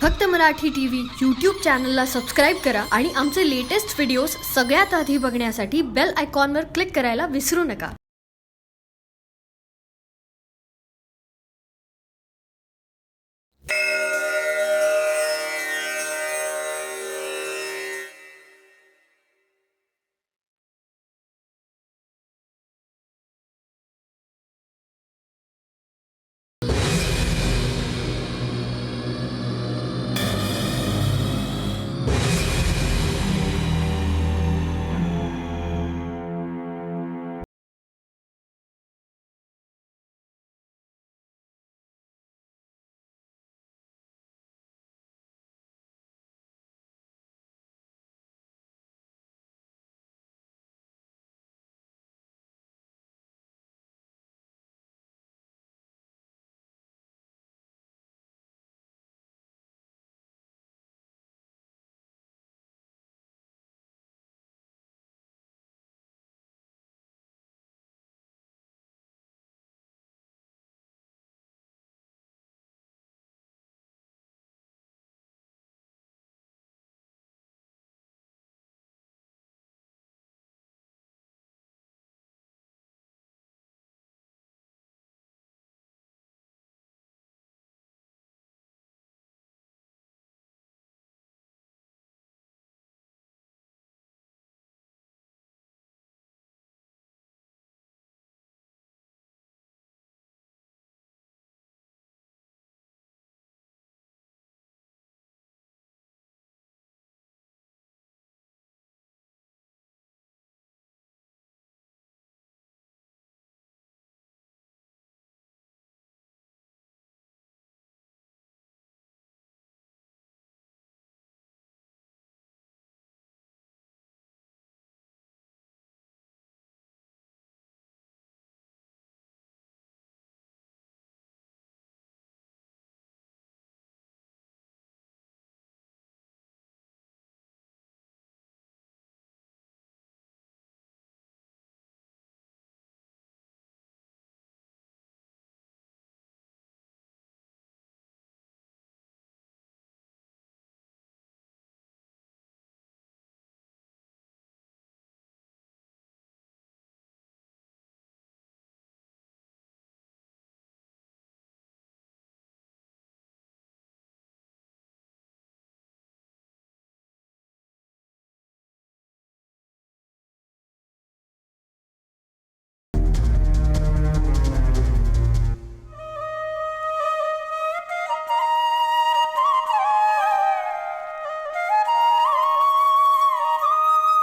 फक्त Marathi TV YouTube चॅनलला subscribe करा आणि आमचे लेटेस्ट व्हिडिओज सगळ्यात आधी बघण्यासाठी बेल आयकॉनवर क्लिक करायला विसरू नका.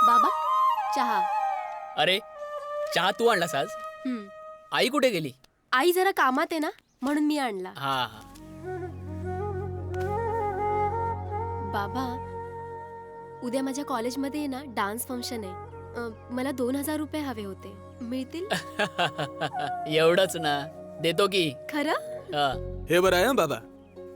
बाबा चहा. अरे चहा तू आणलास आज? आई कुठे गेली? आई जरा कामात आहे ना म्हणून मी आणला. हा हा. बाबा उद्या माझ्या कॉलेजमध्ये ना डान्स फंक्शन आहे. मला 2,000 रुपये हवे होते, मिळतील? एवढंच ना, देतो की. खरं? हा. हे बरं आहे हं बाबा.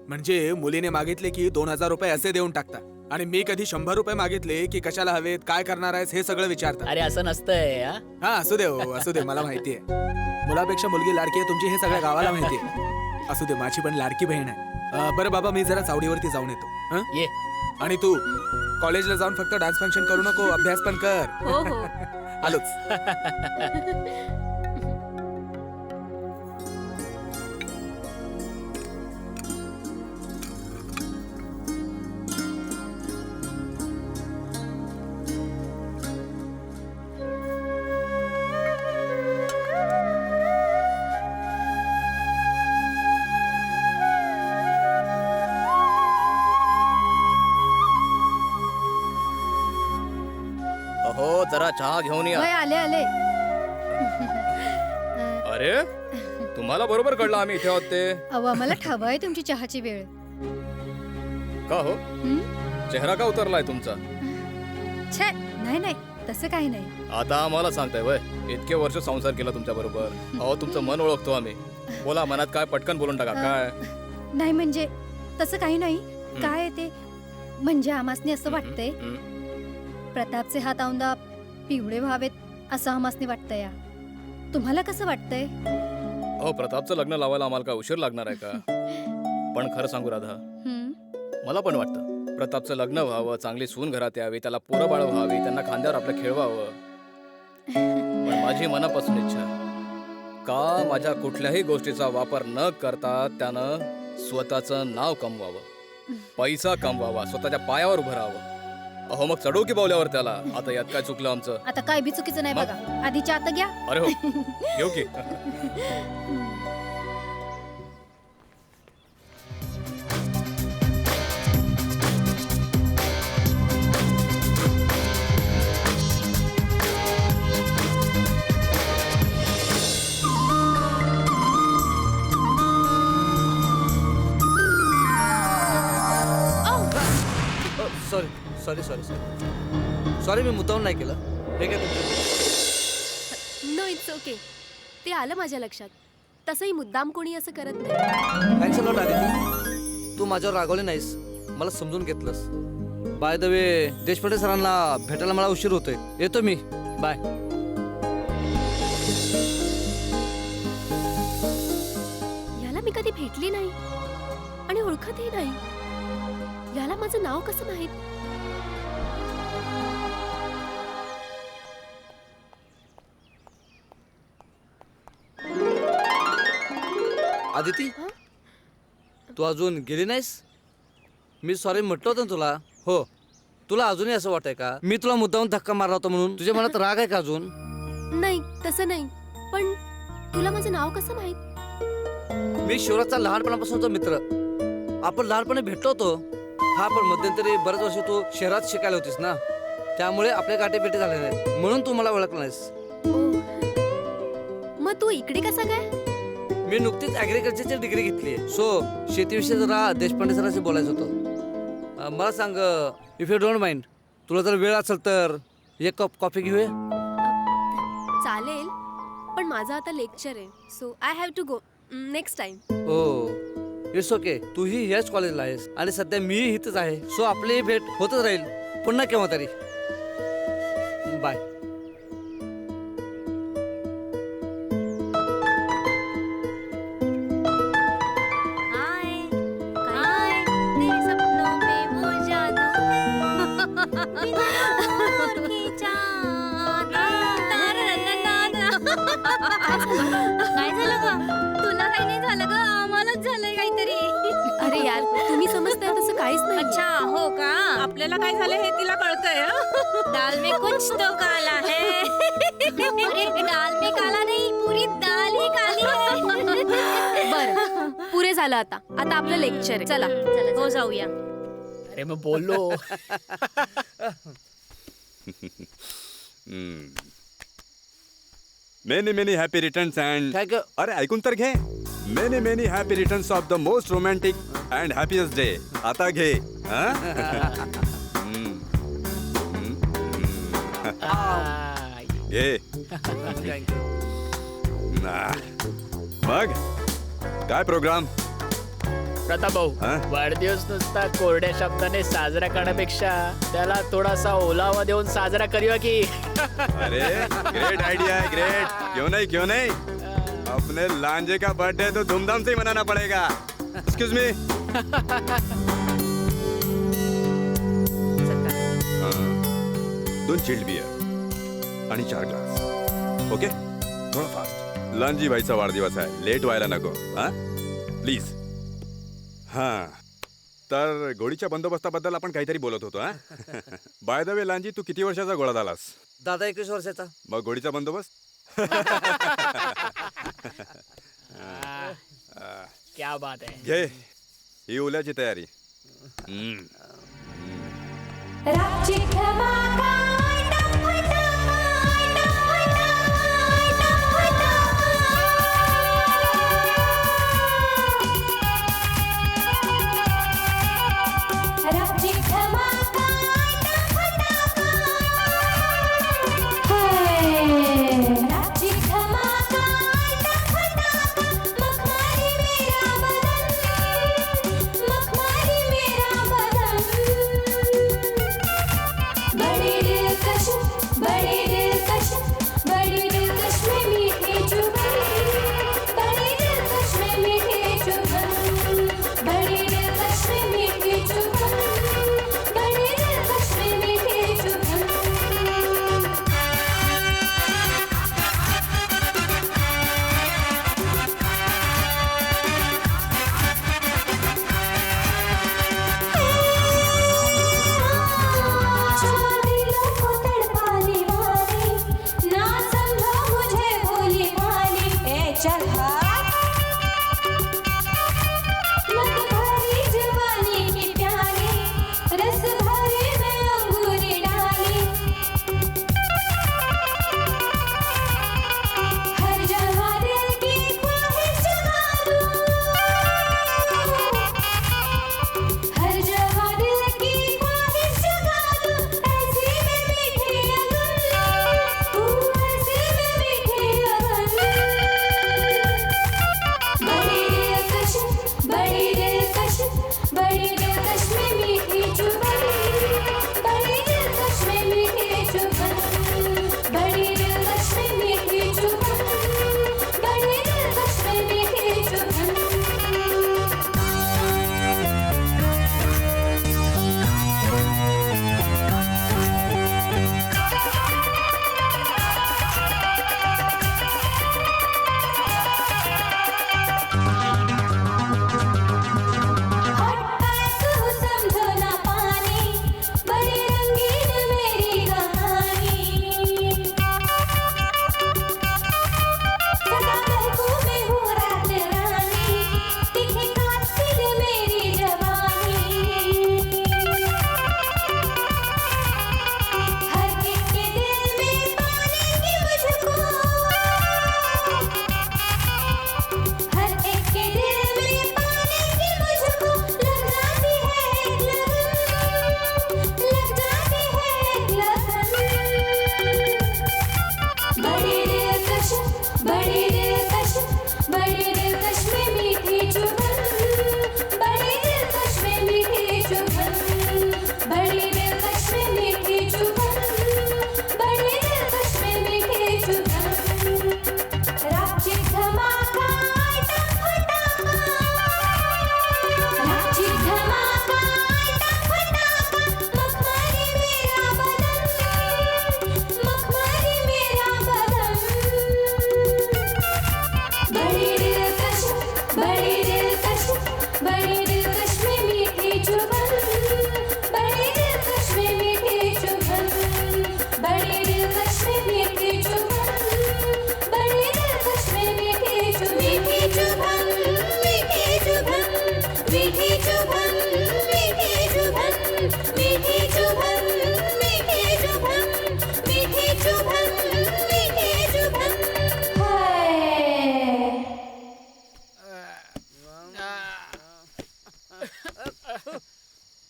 म्हणजे मुलीने मागितले की 2,000 रुपये असे देऊन टाकता आणि मी कधी 100 रुपये मागितले की कशाला हवेत, काय करणार आहेस, हे सगळं विचारता. अरे असं नसतंय हा? हा असू दे हो, असू दे, मला माहिती आहे. मुलापेक्षा मुलगी लाडकी आहे तुमची, हे सगळ्या गावाला माहिती आहे. असू दे, माझी पण लाडकी बहीण आहे. बरं बाबा, मी जरा चावडीवरती जाऊन येतो. हं? ये. आणि तू कॉलेजला जाऊन फक्त डान्स फंक्शन करू नको, अभ्यास पण कर. हो हो. आलोच. अहो जरा चहा घेऊन या. वय आले आले. अरे तुम्हाला बरोबर कळलं आम्ही इथे आहोत ते. अहो आम्हाला ठाव आहे तुमची चहाची वेळ. का हो, चेहरा का उतरलाय तुमचा? छे नाही नाही, तसं काही नाही. आता आम्हाला सांगताय वय, इतके वर्ष संसार केला तुमच्या बरोबर. अहो तुमचं मन ओळखतो आम्ही. बोला, मनात काय पटकन बोलून टाका. काय नाही म्हणजे तसं काही नाही. काय ते म्हणजे आमासनी असं वाटतंय, प्रतापचे हात औंदा पिवळे व्हावेत असं आमासनी वाटतंय. या तुम्हाला कसं वाटतंय? अहो प्रतापचं लग्न लावायला आम्हाला काय उशीर लागणार आहे का? पण खरं सांगू राधा, मला पण वाटतं प्रतापचं लग्न व्हावं, चांगली सून घरात यावी, त्याला पोरं बाळ व्हावी, त्यांना खांद्यावर आपलं खेळवावं. पण माझी मनापासून इच्छा आहे का माझ्या कुठल्याही गोष्टीचा वापर न करता त्यानं स्वतःचं नाव कमवावं, पैसा कमवावा, स्वतःच्या पायावर उभं राहावं. अहो मग चढू की बावल्यावर त्याला. आता यात काय चुकलं आमचं? आता काय बी चुकीचं नाही मग? बघा. आधीच्या आता घ्या. अरे हो, घेऊ की. Sorry sorry sorry sorry sorry, मी मुद्दाम नाही केलं. हे काय तुमचं? No it's okay. ते आलं माझ्या लक्षात. तसंही मुद्दाम कोणी असं करत नाही. थँक्स लॉट आदिती, तू माझ्यावर रागवले नाहीस, मला समजून घेतलंस. बाय द वे, देशपांडे सरांना भेटायला मला उशीर होतोय, येतो मी. बाय. याला मी कधी भेटली नाही आणि ओळखतही नाही. याला माझं नाव कसं माहित? आदिती, तू अजून गेली नाहीस? मी सॉरी म्हटलं होतं ना तुला. हो, तुला अजूनही असं वाटतंय का मी तुला मुद्दाम धक्का मारला होता म्हणून? तुझ्या मनात राग आहे का अजून? नाही, तसं नाही. पण तुला माझं नाव कसं माहित? मी शिवराजचा लहानपणापासूनचा मित्र. आपण लहानपणी भेटलो होतो. हा, पण मध्यंतरी बरेच वर्ष तू शहरात शिकायला होतीस ना, त्यामुळे आपल्या गाठीभेटी झाल्या नाहीत, म्हणून तू मला ओळखलं नाहीस. मग तू इकडे कसा काय? मी नुकतीच ॲग्रिकल्चरची डिग्री घेतली आहे. सो शेतीविषयी जरा देशपांडे सरांशी बोलायचं होतं. मला सांग, इफ यू डोंट माइंड, तुला जर वेळ असेल तर एक कप कॉफी घेऊया. चालेल, पण माझं आता लेक्चर आहे, so I have to go. Next time. हो, इट्स ओके. तूही ह्याच कॉलेजला आहेस आणि सध्या मीही इथंच आहे, सो आपली भेट होतच राहील, पुन्हा केव्हा तरी. बाय. काय झालं ग? तुला काही नाही झालं ग, आम्हालाच झालंय काहीतरी. अरे यार, तुम्ही समजताय तसं काहीच नाही. अच्छा, हो का? आपल्याला काय झालं हे तिला कळतंय. दाल में कुछ तो काला है. अरे दाल में काला नाही, पुरी दाल ही काली है. बरं, पुरे झालं आता. आता आपलं लेक्चर आहे. चला. हो, जाऊया. अरे मग बोललो. Many many happy returns and काय ग? अरे ऐकून तर घे. Many many happy returns of the most romantic and happiest day. आता घे. हा? घे. मग काय प्रोग्राम? प्रताप भाऊ, हा? वाढदिवस नुसता कोरड्या शब्दाने साजरा करण्यापेक्षा त्याला थोडासा ओलावा देऊन साजरा करूया की. अरे ग्रेट आइडिया है, ग्रेट. क्यों नहीं अपने लांजे का बर्थडे तो धूमधाम से ही मनाना पड़ेगा. Excuse me. दोन चिल्ड बियर आणि 4 ग्लास. ओके, थोडं फास्ट. लांजी भाईचा वाढदिवस आहे, लेट व्हायला नको. हा प्लीज. हा, तर गोळीच्या बंदोबस्ताबद्दल आपण काहीतरी बोलत होतो. हा बाय द वे लांजी, तू किती वर्षाचा गोळा झालास? दादा 21 वर्षाचा. मग गोळीचा बंदोबस्त? क्या बात आहे. घे, ही ओल्याची तयारी. बड़ी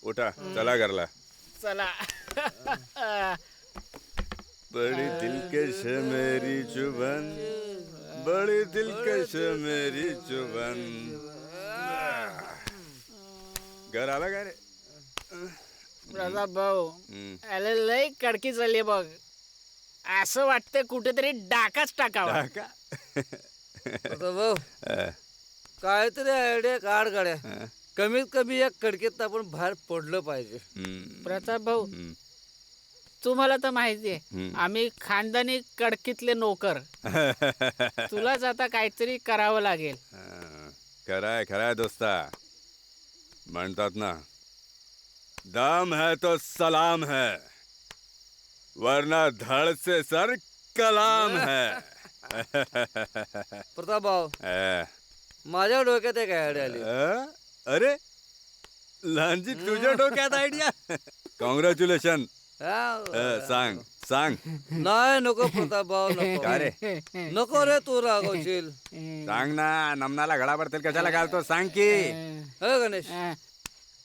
उठा चला घरला. चला. बड़ी दिलकश है मेरी जुबान, बड़ी दिलकश है मेरी जुबान. घर आला काय रे? प्रताप भाऊ हम्म. अरे लय कडकी चालली बघ. असं वाटतंय कुठेतरी डाकाच टाकावा. का? भाऊ काहीतरी आयडिया काढ गाड्या. कमीत कमी या कडकीत आपण बाहेर पडलं पाहिजे. प्रताप भाऊ तुम्हाला तर माहिती आहे आम्ही खानदानी कडकीतले नोकर. तुलाच आता काहीतरी करावं लागेल. खराय खराय दोस्ता. म्हणतात ना, दम है तो सलाम है, वरना धड़ से सर कलाम है. प्रताप भाऊ माझ्या डोक्यात एक आयडिया आली. अरे लहानजी तुझ्या डोक्यात आयडिया. कॉंग्रॅच्युलेशन. सांग सांग. नाही नको प्रताप भाऊ नको. का रे? नको रे तू रागवशील. सांग ना, नमनाला घडा पडतील कशाला घालतो सांग की. हे गणेश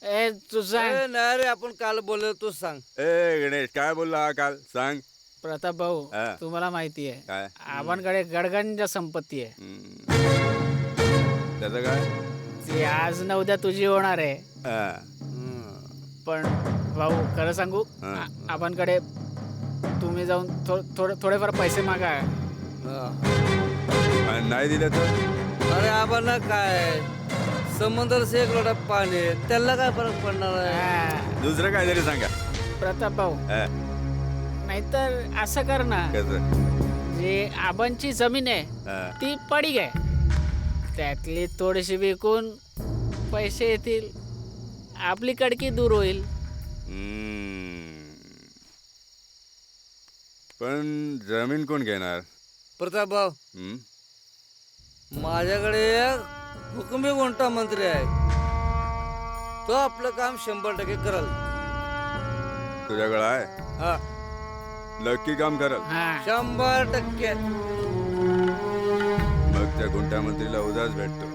ए तुझा ए, नाही रे आपण काल बोललो तू सांग. ए गणेश काय बोलला काल सांग. प्रताप भाऊ हा. तुम्हाला माहिती आहे काय? आबांकडे गडगंज संपत्ती आहे. त्याचं काय? ती आज न उद्या तुझी होणार आहे. पण भाऊ खरं सांगू हा. आबांकडे तुम्ही जाऊन थोडेफार पैसे मागा. आणि नाही दिलं तर? अरे आबांना काय समुद्र से एक लोटा पाणी आहे. त्याला काय फरक पडणार आहे. हा. दुसरं काहीतरी सांगा. प्रताप भाऊ नाहीतर असं कर ना, कसं? जी आबांची जमीन आहे ती पडी आहे, त्यातली थोडीशी विकून पैसे येतील, आपली कडकी दूर होईल. पण जमीन कोण घेणार? प्रताप भाऊ माझ्याकडे एक हुकुमी कोणता मंत्री आहे. तो आपलं काम 100% करल. तुझ्याकडे आहे? हा नक्की काम करल? हा 100%. मग त्या गुंठा मंत्रीला उद्याच भेटतो.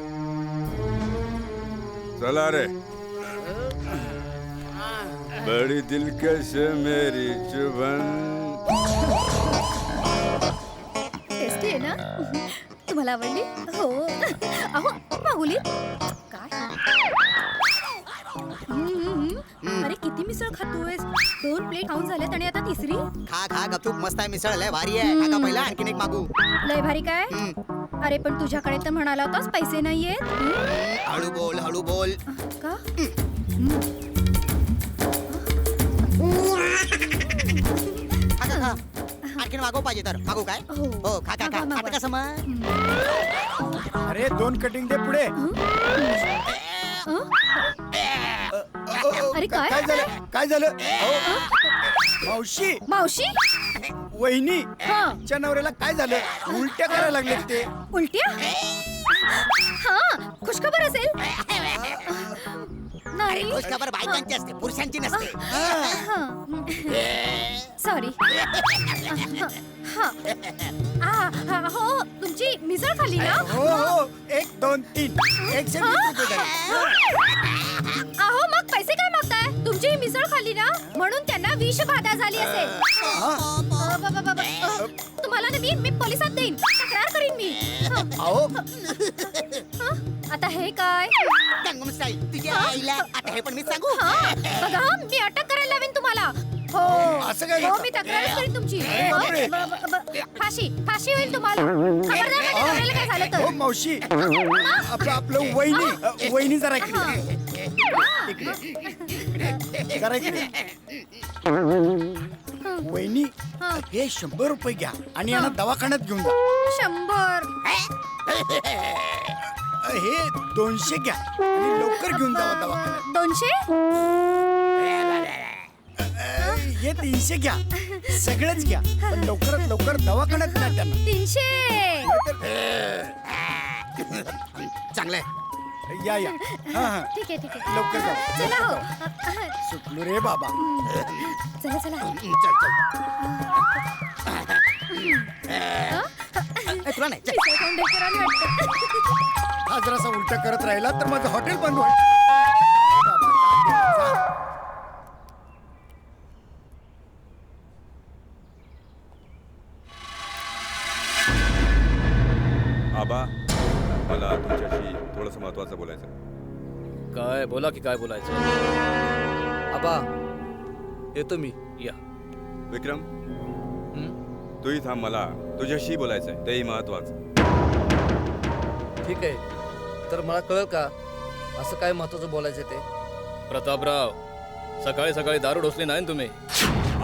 चला रे. बड़ी दिलकश मेरी जुबान. टेस्टी आहे ना? तुम्हाला आवडली? हो. अहो माहुली काय? अरे किती मिसळ खातोयस? 2 प्लेट खाऊन झाल्यात आणि आता तिसरी? खा खा गपचूप. मस्त आहे मिसळ, लय भारी आहे. काका पहिला आणखीन एक मागू. लय भारी काय? अरे पण तुझ्याकडे तर म्हणाला होतास पैसे नाहीयेत. हळू बोल हळू बोल. का? खा खा खा. आणखीन मागव पाहिजे तर मागू काय? हो. हो खा खा खा. मागवा, आता कसं मग? अरे 2 कटिंग दे पुढे. अरे काय? काय झालं? काय झालं? मावशी मावशी? वहिनी हा. च्या नवऱ्याला काय झालं? उलट्या करायला लागले ते. उलट्या? हा खुशखबर असेल. अरे नाही. खुशखबर बायकांची असते, पुरुषांची नसते. सॉरी. हो तुमची मिसळ खाल्ली ना? हो हो 1 2 3 120 रुपये झाले. अहो मग पैसे काय मागताय? तुमची ही मिसळ खाल्ली ना म्हणून त्यांना विषबाधा झाली असेल. तुम्हाला ना मी पोलिसात देईन, तक्रार करीन मी. अहो आता हे काय? जंगम स्टाईल तुझ्या आईला. आता हे पण मी सांगू. बघा मी अटक करायला लावेन तुम्हाला. हो असं काय हो करता? मी तक्रार करीन तुमची. बापरे. फाशी होईल तुम्हाला. खबरदार माझ्या नवऱ्याला काय झालं हो तर. मावशी आपलं वहिनी वहिनी जरा इकडे जरा इकडे. वहिनी हे 100 रुपये घ्या आणि यांना दवाखान्यात घेऊन जा. 100. हे 200 घ्या आणि लवकर घेऊन जावा दवाखान्यात. 200? हे 300 घ्या. सगळंच घ्या पण लवकरात लवकर दवाखान्यात न्या त्यांना. 300. चांगलंय. या या. हा ठीक आहे लवकर जाऊ. चला हो. सुटलो रे बाबा. चला चला. चल चल. तुला नाही चल. मिसळ खाऊन ढेकरांनी वाटतं. हा जरासा उलटा करत राहिला तर माझं हॉटेल बंद होईल. बाबा, जा. महत्वाचं बोलायचं. काय बोला की काय बोलायचं. आबा येतो मी. या. विक्रम, हं? तूही थांब, मला तुझ्याशी बोलायचंय, तेही महत्वाचं. ठीक आहे. तर मला कळेल का असं काय महत्वाचं बोलायचं ते? प्रतापराव, सकाळी सकाळी दारू ढोसली नाही ना तुम्ही?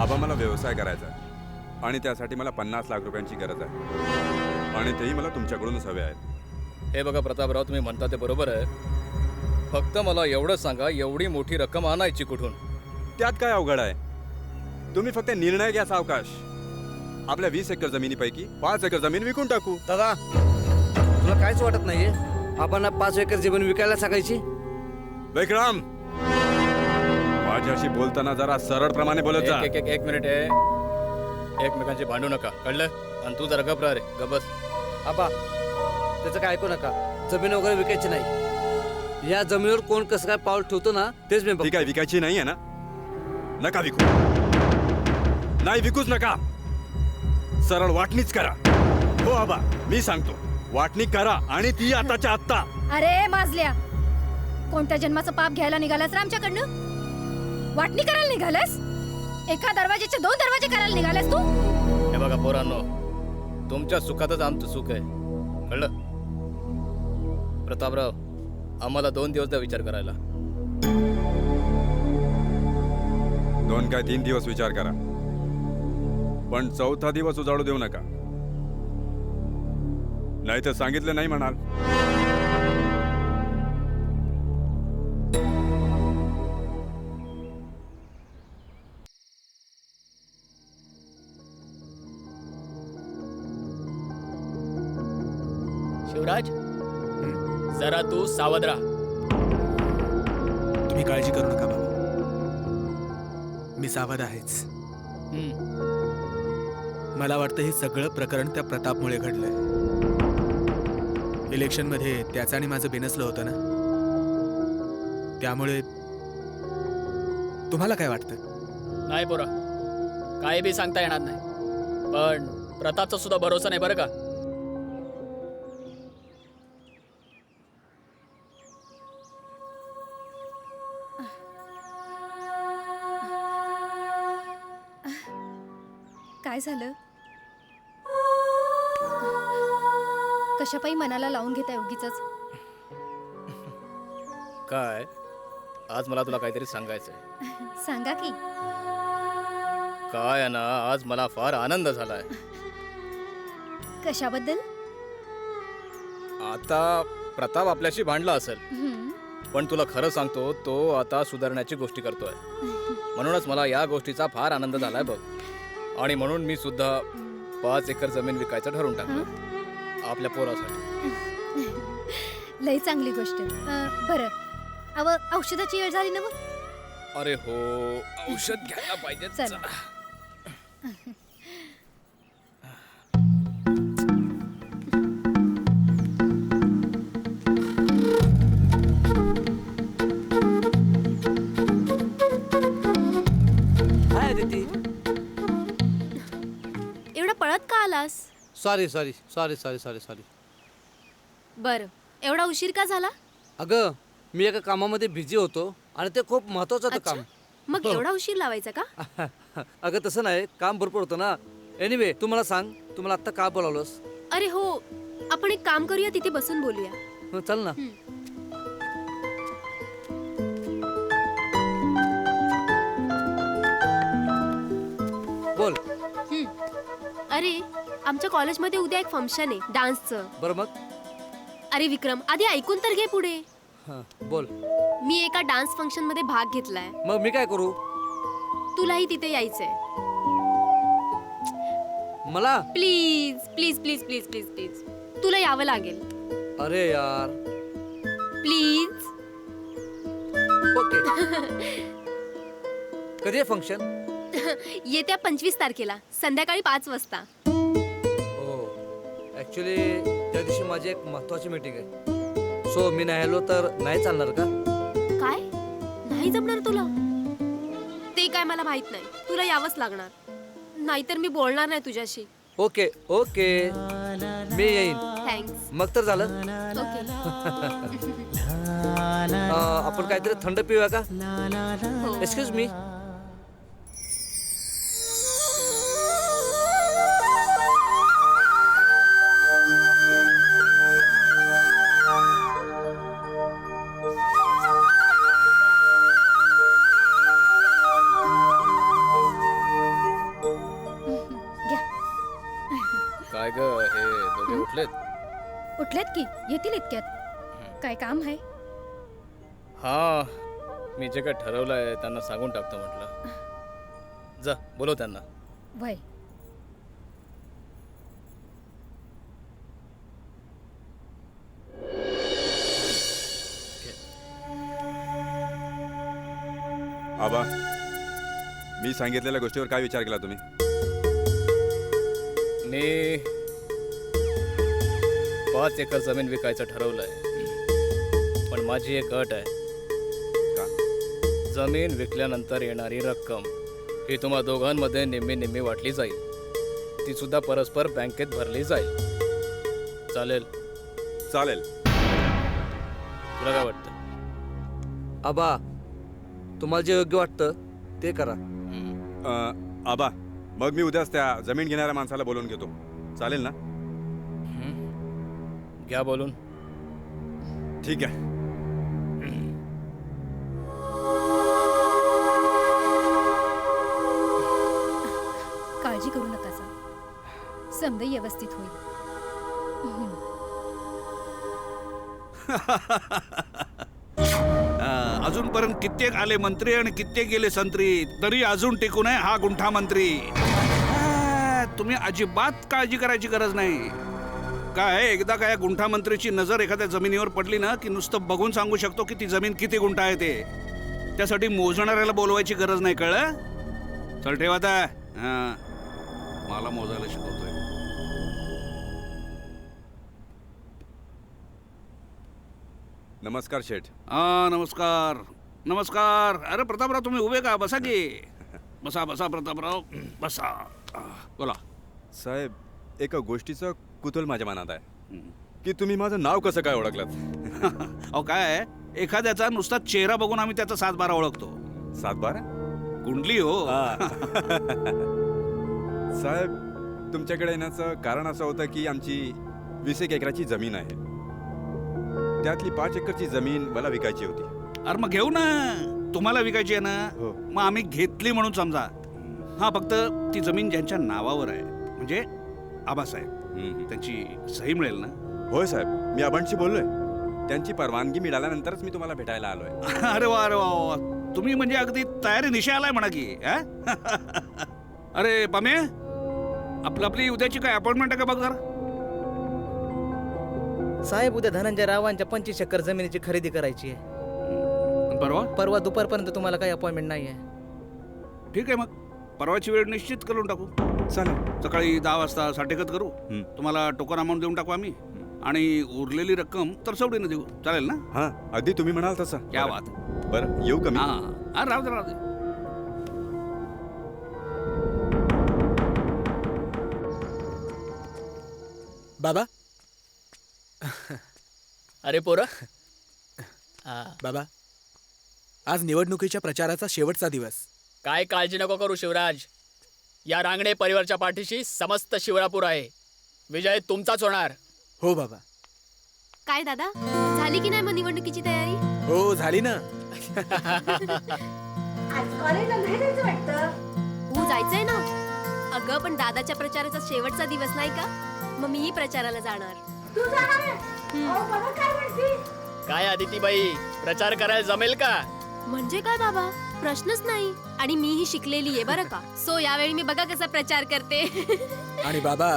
आबा, मला व्यवसाय करायचा आहे आणि त्यासाठी मला 50 लाख रुपयांची गरज आहे आणि तेही मला तुमच्याकडूनच हवे आहेत. हे बघा प्रतापराव, तुम्ही म्हणता ते बरोबर आहे. फक्त मला एवढं सांगा, एवढी मोठी रक्कम आणायची कुठून? त्यात काय अवघड आहे? तुम्ही फक्त निर्णय घ्या सावकाश. आपल्या 20 एकर जमिनीपैकी 5 एकर जमीन विकून टाकू. दादा, तुला काहीच वाटत नाहीये आपण 5 एकर जमीन विकायला सांगायची? विक्रम, माझ्याशी बोलताना जरा सरळप्रमाणे बोलत जा. एक मिनिट आहे. एकमेकांची भांडू नका, कळलं? आणि तू जरा गप रे, गबस. आबा त्याचं काय ऐकू नका. जमीन वगैरे विकायची नाही. या जमिनीवर कोण कसं काय पाऊल ठेवतो ना तेच मी ती काय विकायची नाही आहे ना? नका विकू. नाही, विकूच नका. सरळ वाटणीच करा. हो आबा, मी सांगतो, वाटणी करा आणि ती आताच्या आत्ता. अरे माजल्या, कोणत्या जन्माचं पाप घ्यायला निघालास रे आमच्याकडनं? वाटणी करायला निघालास? एका दरवाजाचे 2 दरवाजे करायला निघालास तू? हे बघा पोरांनो, तुमच्या सुखातच आमचं सुख आहे, कळलं? प्रतापराव, आम्हाला 2 दिवस द्या विचार करायला. 2 काय 3 दिवस विचार करा, पण 4था दिवस उजाडू देऊ नका. नाही तर सांगितलं नाही म्हणाल. शिवराज, जरा तू सावध राहा. तुम्ही काळजी करू नका बाबा, मी सावध आहेच. मला वाटतं हे सगळं प्रकरण त्या प्रतापमुळे घडलंय. इलेक्शनमध्ये त्याचं आणि माझं बेनसलं होतं ना, त्यामुळे. तुम्हाला काय वाटतं? नाही पोरा, काही बी सांगता येणार नाही, पण प्रतापचा सुद्धा भरोसा नाही बरं का. काय झालं? कशापायी मनाला लावून घेताय उगीचच? काय, आज मला तुला काहीतरी सांगायचंय. सांगा की. काय आहे ना, आज मला फार आनंद झालाय. कशाबद्दल? आता प्रताप आपल्याशी भांडला असेल, हम्म. पण तुला खरं सांगतो, तो आता सुधारण्याची गोष्टी करतोय. म्हणूनच मला या गोष्टीचा फार आनंद झालाय बघ. आणि म्हणून मी सुद्धा 5 एकर जमीन विकायचं ठरवून टाकलं आपल्या पोरासाठी. लई चांगली गोष्ट. बरं, औषधाची वेळ झाली ना मग? अरे हो, औषध घ्यायला पाहिजे. चला. हाय अदिती. एवढा पळत का आलास? Sorry sorry sorry sorry sorry sorry. बरं, एवढा उशीर का झाला? अगं, मी एका कामामध्ये बिझी होतो आणि ते खूप महत्वाचं होतं अच्छा, काम. मग एवढा उशीर लावायचा का? अगं तसं नाही, काम भरपूर होतं ना. एनिवे, तू मला सांग, तू मला आत्ता का बोलावलंस? अरे हो, आपण एक काम करूया, तिथे बसून बोलूया. चल ना. बोल. अरे, आमच्या कॉलेजमध्ये उद्या एक फंक्शन आहे डान्सचं. बरं मग. अरे विक्रम, आधी ऐकून तर घे पुढे. बोल. मी एका डान्स फंक्शन मध्ये भाग घेतलाय. मग मी काय करू? तुलाही तिथे यायचंय. मला? Please please please please please please तुला यावं लागेल. अरे यार. प्लीज. ओके. कधी आहे फंक्शन? येत्या 25 तारखेला संध्याकाळी 5 वाजता. हो, ऍक्च्युली त्या दिवशी माझी एक महत्वाची मीटिंग आहे. सो मी नाही आलो तर नाही चालणार का? काय? नाही जमणार तुला? ते काय मला माहित नाही. तुला यावंच लागणार, नाहीतर मी बोलणार नाही तुझ्याशी. ओके ओके, मी येईन. थँक्स. मग तर झालं. ओके. आपण काहीतरी थंड पिऊया का? हो. Excuse me. घ्या. काय ग हे दोघे उठलेत? उठलेत की येतील इतक्यात. काय काम आहे? हा, मी जे काय ठरवलंय त्यांना सांगून टाकतो म्हटलं. जा बोलव त्यांना. वय आबा, मी सांगितलेल्या गोष्टीवर काय विचार केला तुम्ही? मी 5 एकर जमीन विकायचं ठरवलंय, पण माझी एक अट आहे. का? जमीन विकल्यानंतर येणारी रक्कम ही तुम्हा दोघांमध्ये निम्मी निम्मी वाटली जाईल. ती सुद्धा परस्पर बँकेत भरली जाईल. चालेल? चालेल. तुला काय वाटतं? आबा, तुम्हाला जे योग्य वाटतं ते करा. आबा, मग मी उद्याच त्या जमीन घेणाऱ्या माणसाला बोलवून घेतो. चालेल ना? घ्या बोलून. ठीक आहे. काळजी करू नका सा. समजा व्यवस्थित होईल. अजूनपर्यंत कित्येक आले मंत्री आणि कित्येक गेले संत्री, तरी अजून टिकून आहे हा गुंठा मंत्री. तुम्ही अजिबात काळजी करायची गरज नाही. काय एकदा काय गुंठा मंत्रीची नजर एखाद्या जमिनीवर पडली ना की नुसतं बघून सांगू शकतो की ती जमीन किती गुंठा आहे ते. त्यासाठी मोजणाऱ्याला बोलवायची गरज नाही, कळलं? चल ठेवा आता. मला मोजायला शिकवतोय. नमस्कार शेठ. नमस्कार नमस्कार. अरे प्रतापराव, तुम्ही उभे का? बसा की. बसा बसा प्रतापराव, बसा. बोला. साहेब, एका गोष्टीचं कुतूहल माझ्या मनात आहे की तुम्ही माझं नाव कसं काय ओळखलं? अहो काय आहे, एखाद्याचा नुसता चेहरा बघून आम्ही त्याचा 7-12 ओळखतो. 7-12? कुंडली हो. साहेब, तुमच्याकडे येण्याचं कारण असं होतं की आमची 20 एकराची जमीन आहे. त्यातली 5 एकरची जमीन मला विकायची होती. अरे मग घेऊ ना. तुम्हाला विकायची आहे ना? हो. मग आम्ही घेतली म्हणून समजा. हा, फक्त ती जमीन ज्यांच्या नावावर आहे, म्हणजे आबासाहेब, त्यांची सही मिळेल ना? होय साहेब, मी आबांशी बोललोय. त्यांची परवानगी मिळाल्यानंतरच मी तुम्हाला भेटायला आलोय. अरे वा अरे वा वा. तुम्ही म्हणजे अगदी तयारी निशा आलाय म्हणा की. अरे पमे, आपली उद्याची काय अपॉइंटमेंट आहे का बघ जरा. साहेब, उद्या धनंजय रावांच्या 25 एकर जमिनीची खरेदी करायची आहे. परवा दुपारपर्यंत तुम्हाला काही अपॉइंटमेंट नाही आहे? ठीक आहे, मग परवाची वेळ निश्चित करून टाकू. चालेल. सकाळी 10 वाजता साठेकत करू. तुम्हाला टोकन अमाऊंट देऊन टाकू आम्ही, आणि उरलेली रक्कम तरसवडीने देऊ. चालेल ना? हां, अगदी तुम्ही म्हणाल तसं. क्या बात. बरं, येऊ का मी? हां, राहू दे राहू दे. बाबा. अरे पोरा. बाबा, आज निवडणुकीच्या प्रचाराचा शेवटचा दिवस. काय काळजी नको करू शिवराज. या रांगणे परिवारच्या पाठीशी समस्त शिवरापूर आहे. विजय तुमचाच होणार. हो बाबा. काय दादा, झाली की नाही मग निवडणुकीची तयारी? हो, झाली ना. तू जायचंय ना? अगं, पण दादाच्या प्रचाराचा शेवटचा दिवस नाही का? मग मीही प्रचाराला जाणार. काय आदितीबाई, प्रचार करायला जमेल का? म्हणजे काय बाबा, प्रश्नच नाही. आणि मीही शिकलेली आहे बरं का. सो यावेळी मी बघा कसा प्रचार करते. आणि बाबा,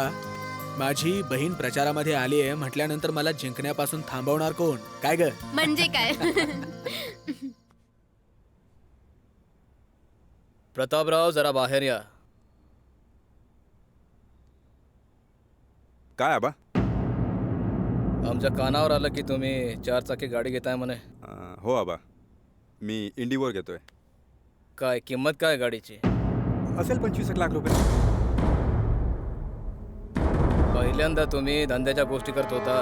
माझी बहीण प्रचारामध्ये आली आहे म्हटल्यानंतर मला जिंकण्यापासून थांबवणार कोण? काय ग? म्हणजे काय? प्रतापराव, जरा बाहेर या. काय आबा? आमच्या कानावर आलं की तुम्ही 4 चाकी गाडी घेताय म्हणे. हो आबा, मी इंडिगोवर घेतोय. काय किंमत काय गाडीची? असेल 25 लाख रुपये. पहिल्यांदा तुम्ही धंद्याच्या गोष्टी करत होता,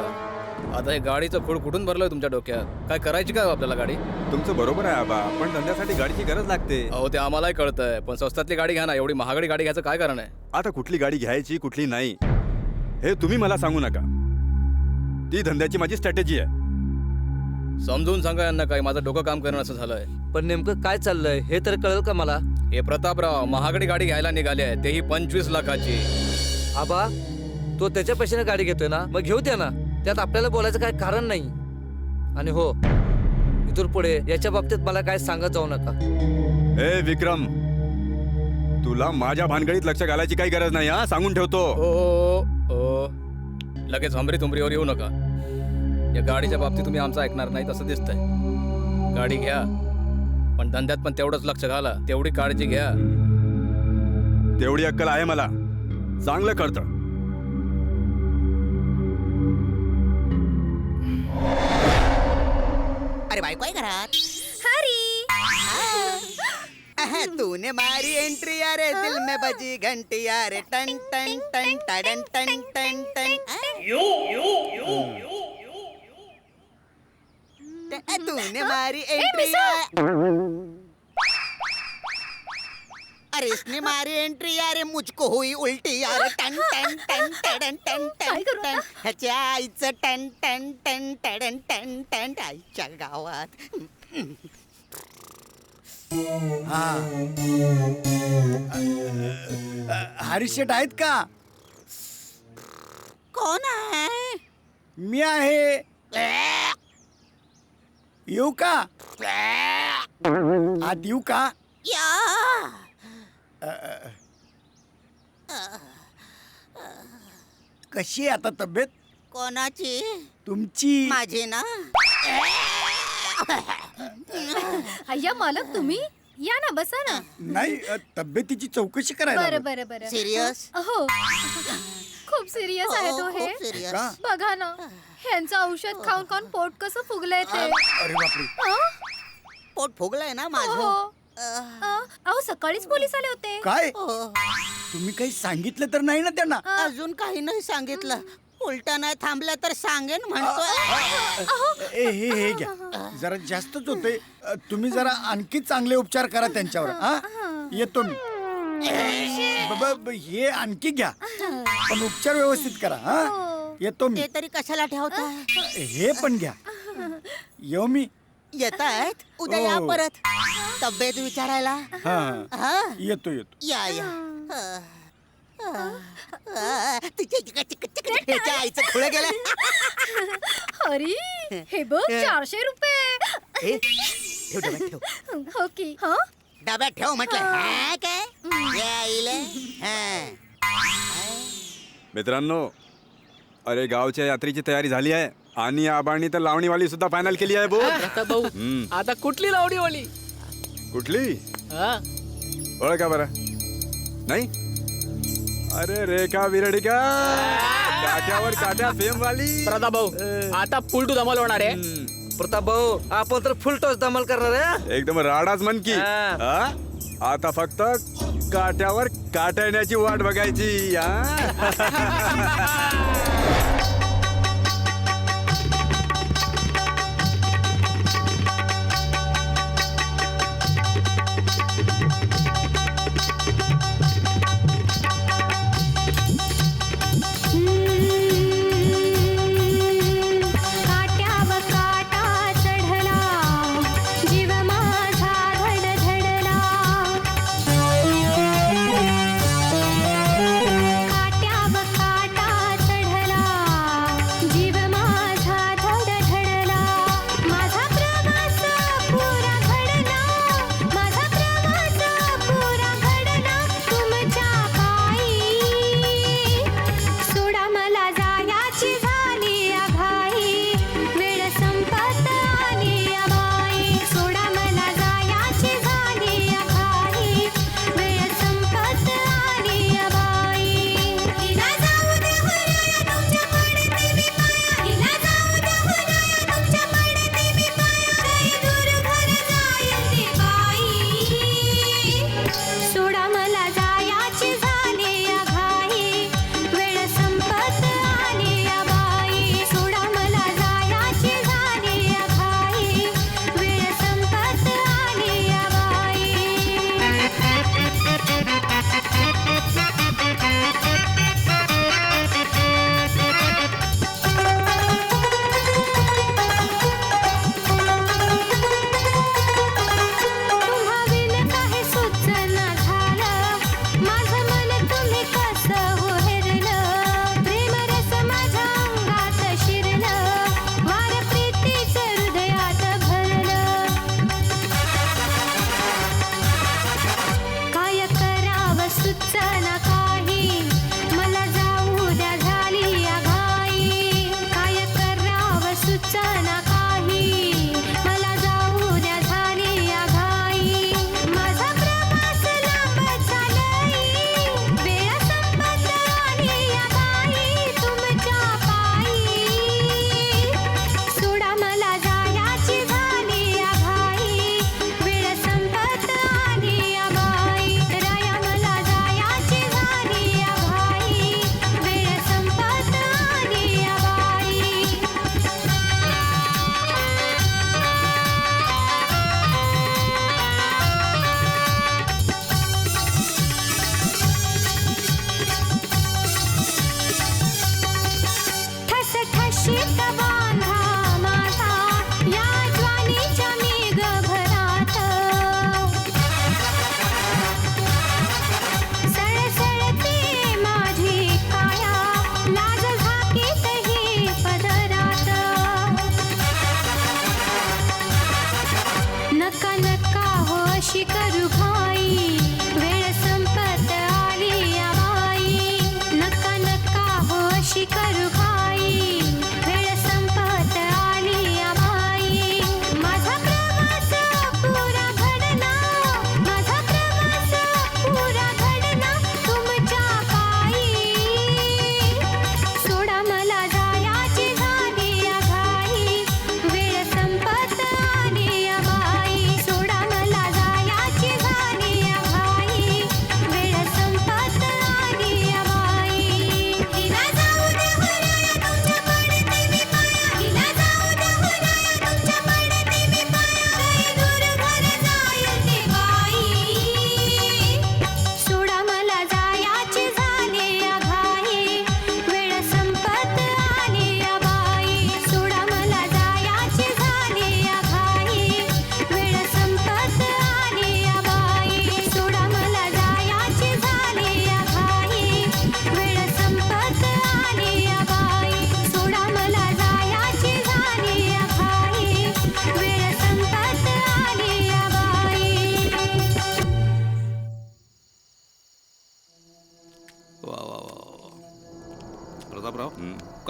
आता हे गाडीचं खूळ कुठून भरलंय तुमच्या डोक्यात? काय करायची काय आपल्याला गाडी? तुमचं बरोबर आहे आबा, पण धंद्यासाठी गाडीची गरज लागते. अहो ते आम्हालाही कळतंय, पण स्वस्तातली गाडी घ्या ना. एवढी महागडी गाडी घ्यायचं काय कारण आहे? आता कुठली गाडी घ्यायची कुठली नाही हे तुम्ही मला सांगू नका. ती धंद्याची माझी स्ट्रॅटेजी आहे. समजून सांगा यांना, काय माझं डोकं काम करणं असं झालंय. पण नेमकं काय चाललंय हे तर कळेल का मला? हे प्रतापराव महागडी गाडी घ्यायला निघाले आहे, तेही 25 लाखाची. आबा तो त्याच्या पैशाने गाडी घेतोय ना, मग घेऊ द्या ना. त्यात आपल्याला बोलायचं काय कारण नाही. आणि हो, इथून पुढे याच्या बाबतीत मला काय सांगत जाऊ नका. ए विक्रम, तुला माझ्या भानगडीत लक्ष घालायची काही गरज नाही हा, सांगून ठेवतो. ओ लगेच हमरी तुमरीवर येऊ नका. या गाडीच्या बाबतीत तुम्ही आमचं ऐकणार नाही असं दिसतंय. गाडी घ्या, पण धंद्यात पण तेवढंच लक्ष घाला, तेवढी काळजी घ्या. तेवढी अक्कल आहे मला, चांगलं कळतं. अरे बायको आहे घरात. हरी तूने मारी एंट्री अरे दिल में बजी घंटी अरे टन टन टन टन टन टन टन. तूने मारी एंट्री अरे इसने मारी एंट्री अरे मुझको हुई उलटी अरे टन टन टन टन टन टन टन. ह्याच्या आईचं टन टन टन टन टन टन आईच्या गावात. हरीश शेठ आहेत का? कोण आहे? मी आहे. येऊ का? आत येऊ का? कशी आहे आता तब्येत? कोणाची? तुमची. माझी ना. अय्या मालक, तुम्ही या ना, बसा ना. नाही, तब्येतीची चौकशी करायला. बरं बरं बरं. सिरियस? हो, खूप सिरियस आहे तो हे. खूप serious. का? बघा ना, ह्यांचं औषध खाऊन खाऊन पोट कसं फुगलंय ते. अरे बापरे. पोट फुगलंय ना हो. माझं. अहो, सकाळीच पोलीस आले होते. काय? हो. तुम्ही काही सांगितलं तर नाही ना त्यांना? अजून काही नाही सांगितलं. उलटा नाही थांबलं तर सांगेन म्हणतोय. हे घ्या, जरा जास्तच होते. तुम्ही जरा आणखी चांगले उपचार करा त्यांच्यावर. हा, येतो मी. हे आणखी घ्या, पण उपचार व्यवस्थित करा. हा, येतो मी. ते तरी कशाला ठेवता? हे पण घ्या. येऊ मी. येत आहेत उद्या या हो. परत तब्येत विचारायला. हा, हा येतो येतो. या या. त्याच्या आईचं खुळ गेलं. अरे हे बघ, 400 रुपये. ठेव डब्यात ठेव. हो की. हा, डब्यात ठेव म्हटलं. हा काय यायले. मित्रांनो, अरे गावच्या यात्रेची तयारी झाली आहे आणि आबांनी तर लावणीवाली सुद्धा फायनल केली आहे. बोल प्रताप भाऊ, आता कुठली लावणीवाली? कुठली? हा? ओळखा बरं नाही? अरे रेखा विरडिका, काट्यावर काट्या फेम वाली. प्रताप भाऊ, आता फुल टू धमाल होणार आहे. प्रताप भाऊ, आपण तर फुल टॉस धमाल करणार आहे. एकदम राडाच मन की. हा? आता फक्त काट्यावर काट्या येण्याची वाट बघायची. काट्यावर काटा चढला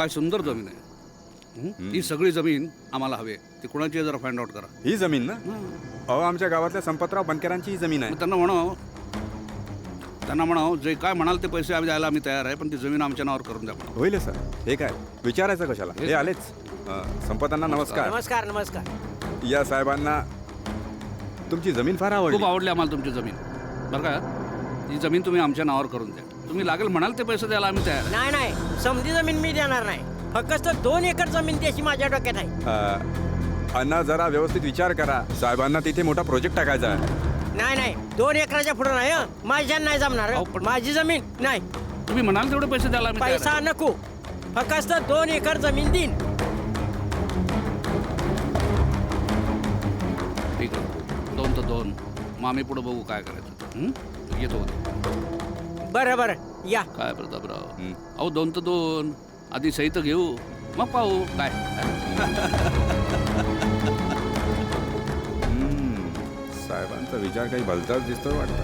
काय सुंदर जमीन आहे. ही सगळी जमीन आम्हाला हवी आहे. ती कोणाची आहे जरा फाइंड आउट करा. ही जमीन ना अहो आमच्या गावातल्या संपतराव बनकरांची ही जमीन आहे. मग त्यांना म्हणाव जे काय म्हणाल ते पैसे आम्ही द्यायला आम्ही तयार आहे, पण ती जमीन आमच्या नावावर करून द्या. होईल सर. हे काय विचारायचं कशाला, हे आलेच. संपतांना नमस्कार. नमस्कार नमस्कार. या साहेबांना तुमची जमीन फार आवडली. खूप आवडली आम्हाला तुमची जमीन. बरं का, ती जमीन तुम्ही आमच्या नावावर करून द्या. तुम्ही लागेल म्हणाल ते पैसे द्यायला आम्ही तयार आहे. नाही नाही, समधी जमीन मी देणार नाही. फक्त 2 एकर जमीन द्यायची माझ्या डोक्यात आहे. अण्णा जरा व्यवस्थित विचार करा. साहेबांना तिथे मोठा प्रोजेक्ट टाकायचा आहे. नाही नाही, 2 एकराच्या पुढे नाही. माझ्या नाही जमणार. माझी जमीन नाही. तुम्ही म्हणाल तेवढे पैसे द्यायला आम्ही तयार आहे. पैसा नको, फक्त 2 एकर जमीन देईन. ठीक आहे, 2 तर 2. मग आम्ही पुढे बघू काय करायचं. येतो बरं बरं या. काय प्रतापराव, अहो 2 तर 2. आधी सही तर घेऊ, मग पाहू काय. साहेबांचा विचार काही भलताच दिसतो वाटतं.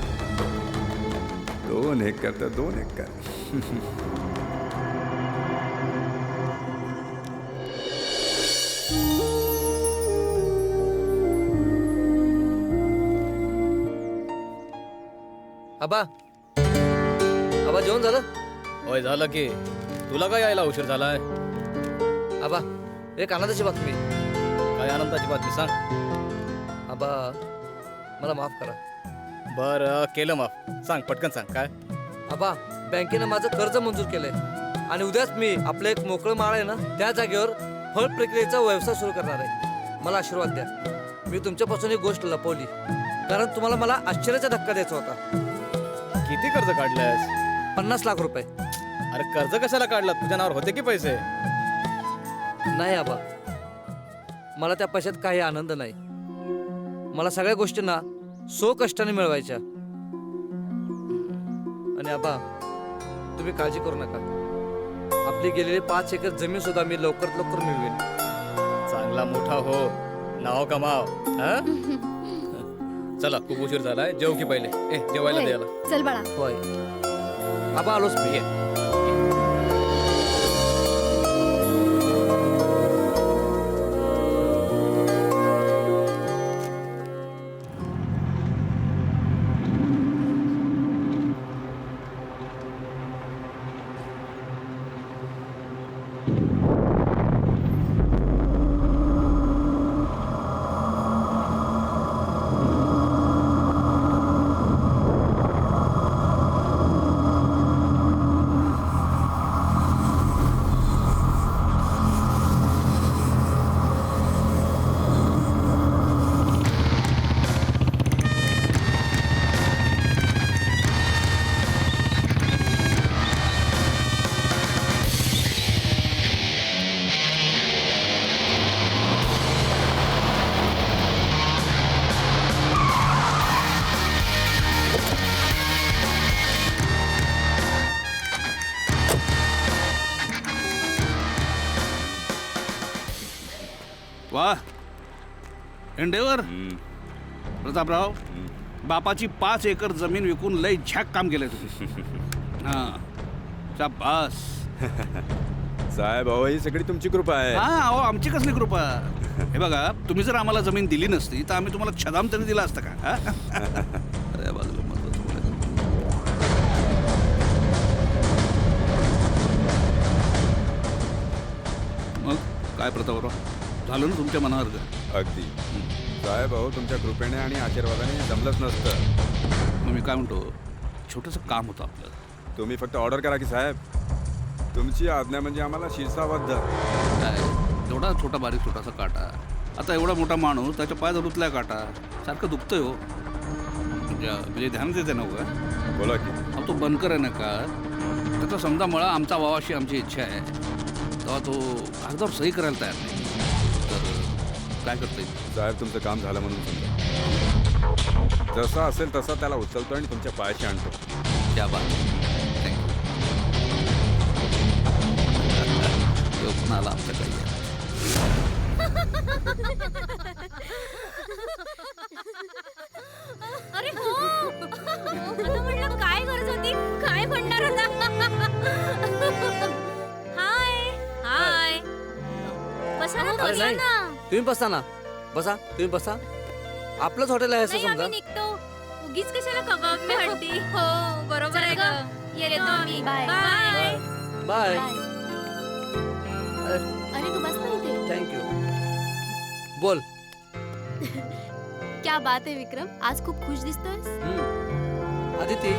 2 एकर तर 2 एकर. आबा आबा जेवण झालं? होय झालं की. तुला काय यायला उशीर झालाय? आबा एक आनंदाची बातमी. काय आनंदाची बातमी सांग. आबा मला माफ करा. बरं केलं माफ. सांग पटकन सांग काय. आबा बँकेनं माझं कर्ज मंजूर केलंय आणि उद्याच मी आपलं एक मोकळं माळ आहे ना त्या जागेवर फळ प्रक्रियेचा व्यवसाय सुरू करणार आहे. मला आशीर्वाद द्या. मी तुमच्यापासून एक गोष्ट लपवली कारण तुम्हाला मला आश्चर्याचा धक्का द्यायचा होता. किती कर्ज काढलंयस? 50 लाख रुपये. अरे कर्ज कशाला काढला? तुझ्या नावावर होते की पैसे? नाही आबा, मला त्या पैशात काही आनंद नाही. मला सगळ्या गोष्टींना सो कष्टाने मिळवायच्या. आणि आबा तुम्ही काळजी करू नका. आपली गेलेली 5 एकर जमीन सुद्धा मी लवकरात लवकर मिळवेन. चांगला मोठा हो, नाव कमाव. चला खूप उशीर झालाय, जेव की पहिले. जेवायला द्यायला चल बाळा. होय आबा आलोच मी. वा एंडेवर प्रतापराव, बापाची 5 एकर जमीन विकून लय झॅक काम केलंय तुम्ही. हा शाबास. साहेब अहो ही सगळी तुमची कृपा आहे. हा अहो आमची कसली कृपा. हे बघा, तुम्ही जर आम्हाला जमीन दिली नसती तर आम्ही तुम्हाला छदाम तरी दिला असतं का. अरे बाजूला महत्वाचं बोलायचं. मग काय प्रतापराव, झालं ना तुमच्या मनासारखं? अगदी साहेब अहो तुमच्या कृपेने आणि आशीर्वादाने जमलंच नसतं. मग मी काय म्हणतो, छोटंसं काम होतं आपलं. तुम्ही फक्त ऑर्डर करा की साहेब. तुमची आज्ञा म्हणजे आम्हाला शिरसावद्ध. काय एवढा छोटा बारीक छोटासा काटा, आता एवढा मोठा माणूस त्याच्या पायात रुतलाय काटा, सारखं दुखतंय हो. म्हणजे ध्यान देते ना का. बोला की. तो बनकर आहे ना का, त्याचा समजा मळा आमचा व्हावाशी आमची इच्छा आहे, तेव्हा तो कागदावर सही करायला तयार नाही, तर काय करता येईल. साहेब तुमचं काम झालं म्हणून समजा. जसा असेल तसा त्याला उचलतो आणि तुमच्या पायाशी आणतो. त्या बात थँक्यू. आला आमच्याकडे. अरे हो, आता म्हटलं काय गरज होती, काय म्हणणार होता. हाय अरे नाही तुम्ही बसा ना, बसा तुम्ही बसा. आपलंच हॉटेल आहे असं नाही समजा. आम्ही निघतो. उगीच कशाला कबाब मी हट्टी. हो बरोबर आहे ग. येतो आम्ही. बाय. बाय. बाय. अरे तू बस ना इथे. थँक्यू. बोल. क्या बात आहे विक्रम, आज खूप खुश दिसतोयस. आदिती,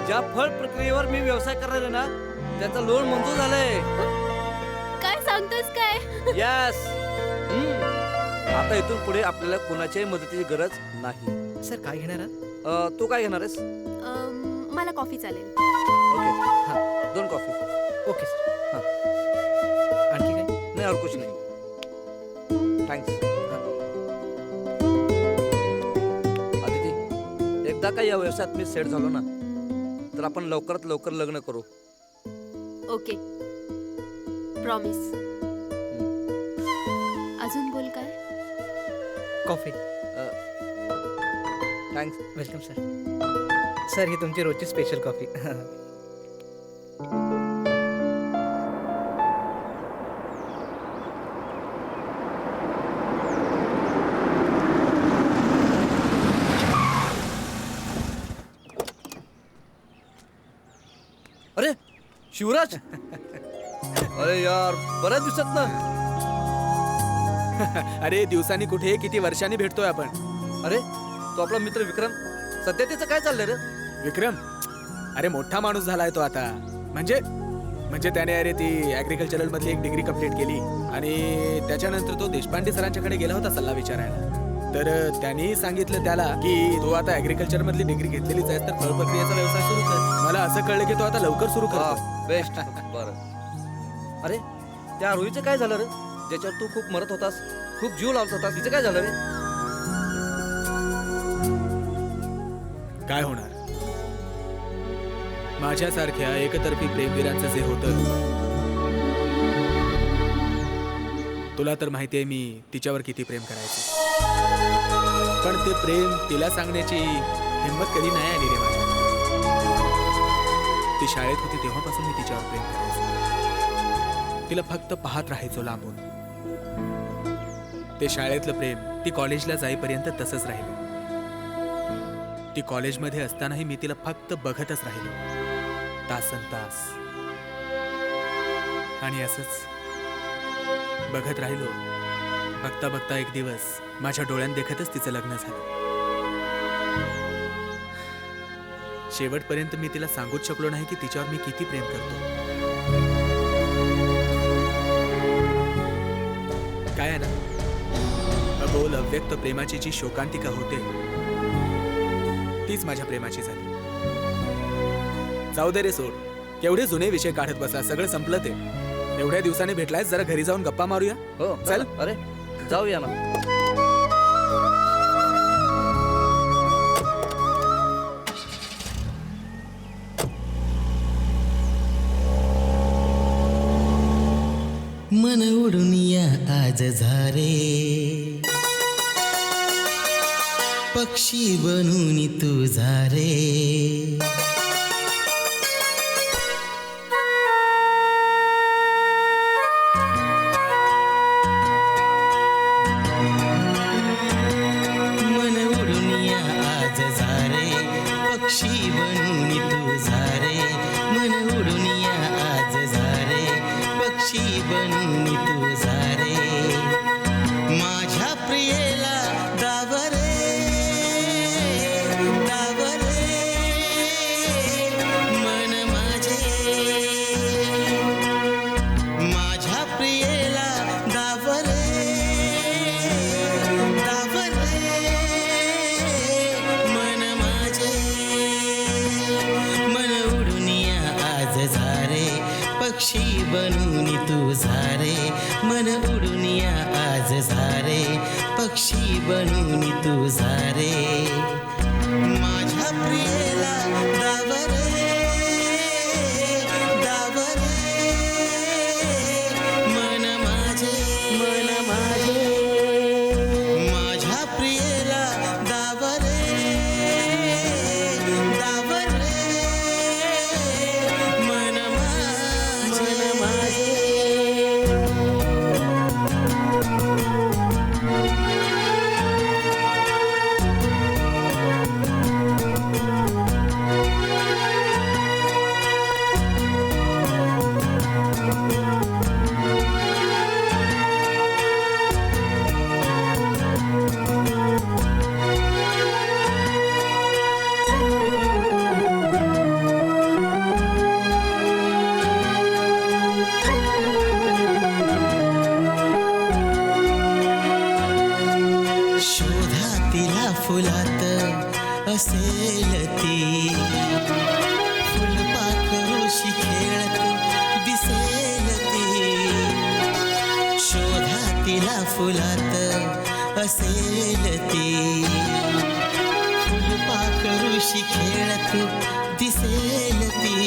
ज्या फळ प्रक्रियेवर मी व्यवसाय करणार आहे ना त्याचं लोन मंजूर झालंय. काय सांगतोस काय? यस. आता इथून पुढे आपल्याला कोणाच्याही मदतीची गरज नाही. सर काय घेणार आहात? तू काय घेणार आहेस? मला कॉफी चालेल. ओके हां 2 कॉफी. Okay sir. आणखी काय? नाही और कुछ नाही. थँक्स. आदिती, एकदा का या व्यवसायात मी सेट झालो ना तर आपण लवकरात लवकर लग्न करू. Okay promise. अजून बोल काय? Coffee. Thanks. Welcome sir. Sir ही तुमची रोजची स्पेशल कॉफी. अरे शिवराज. अरे यार बऱ्याच दिवसात ना. अरे दिवसांनी कुठे किती वर्षांनी भेटतोय आपण. अरे तो आपला मित्र विक्रम, सध्या त्याचं काय चाललंय रे? विक्रम अरे मोठा माणूस झालाय तो आता. म्हणजे त्याने अरे ती ऍग्रिकल्चरल मधली एक डिग्री कंप्लीट केली आणि त्याच्यानंतर तो देशपांडे सरांच्याकडे गेला होता सल्ला विचारायला. तर त्यांनी सांगितलं त्याला की तू आता ऍग्रिकल्चर मधली डिग्री घेतलेलीच आहे तर फळ प्रक्रियेचा व्यवसाय सुरू कर. मला असं कळलं की तो आता लवकर सुरू कर. बेस्ट. बरं. अरे त्या रोहीचं काय झालं रे? ज्याच्यावर तू खूप मरत होतास, खूप जीव लावत होतास, तिचं काय झालं रे? काय होणार? माझ्यासारख्या एकतर्फी प्रेमवीरांचं जे होतं, तुला तर माहितीये मी तिच्यावर किती प्रेम करायचो. पण ते प्रेम तिला सांगण्याची हिंमत कधी नाही आली रे माझ्या. ती शाळेत होती तेव्हापासून मी तिच्यावर प्रेम करायचो. तिला फक्त पाहत राहायचो लांबून. ते शाळेतलं प्रेम ती कॉलेजला जाईपर्यंत तसंच राहिलं. ती कॉलेजमध्ये असतानाही मी तिला फक्त बघतच राहिलो तासंतास. आणि असंच बघत राहिलो. बघता बघता एक दिवस माझ्या डोळ्यात देखतच तिचं लग्न झालं. शेवटपर्यंत मी तिला सांगूच शकलो नाही की तिच्यावर मी किती प्रेम करतो. काय आहे ना, अबोल अव्यक्त प्रेमाची जी शोकांतिका होते तीच माझ्या प्रेमाची झाली. जाऊ दे रे सोड. केवढे जुने विषय काढत बसा. सगळं संपलं ते. एवढ्या दिवसाने भेटलायस, जरा घरी जाऊन गप्पा मारूया. हो चल. अरे जाऊया ना. मन उडून या आज झारे, पक्षी बनून तू झारे. मन उडून या आज झारे, पक्षी बनून तू झारे. मन उडून या आज झारे, पक्षी बनून तू झारे. माझ्या प्रियेला दावरे दावरे मन माझे. माझ्या प्रियेला दावरे दावरे मन माझे. मन उडून या आज झारे, पक्षी बनून तू झारे. मन उडून या आज झारे, पक्षी बनून तू झारे. माझ्या प्रियेला दावरे दावरे मन माझे. मन माझे. माझ्या प्रियेला दावरे दावरे मन माझे. मन माझे. असेल ती फुलपाखरूशी खेळत दिसेल ती शोधा तिला फुलात असेल ती फुलपाखरूशी खेळत दिसेल ती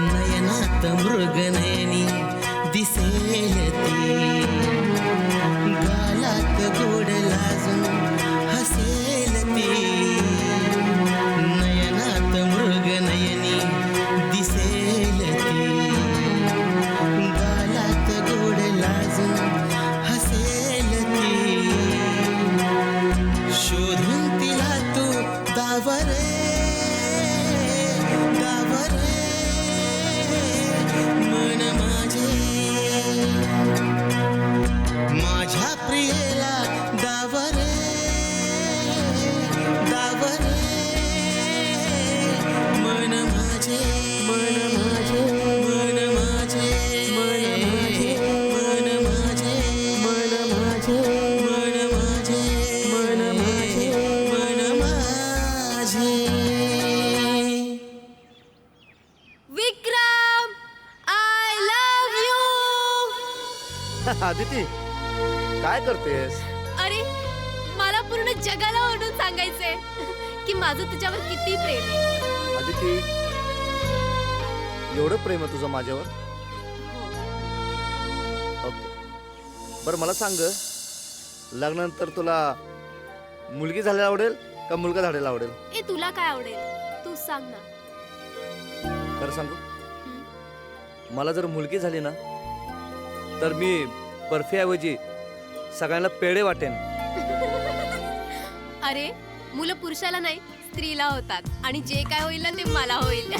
नयनात मृगनयनी दिसेल ती गालात गोड लाजून हसेल ती नयनात मृगनयनी दिसेल ती गालात गोड लाजून हसेल ती शोधून तिला तू दावरे मन माझे माझ्या प्रियेला दावरे दावरे मन माझे मन माझे मन माझे मन माझे मन माझे मन माझे मन माझे मन माझे मन माझे विक्रम आय लव्ह यू. आदिती काय करतेस? अरे मला पूर्ण जगाला ओरडून सांगायचंय की माझं तुझ्यावर किती प्रेम आहे. आदिती एवढं प्रेम आहे तुझं माझ्यावर? ओके बरं मला सांग लग्नानंतर तुला मुलगी झालेला आवडेल का मुलगा झालेला आवडेल? ए तुला काय आवडेल तू सांग ना. खरं सांगू मला जर मुलगी झाली ना तर मी बर्फीऐवजी सगळ्यांना पेढे वाटेन. अरे मुलं पुरुषाला नाही स्त्रीला होतात आणि जे काय होईल ना ते मला होईल.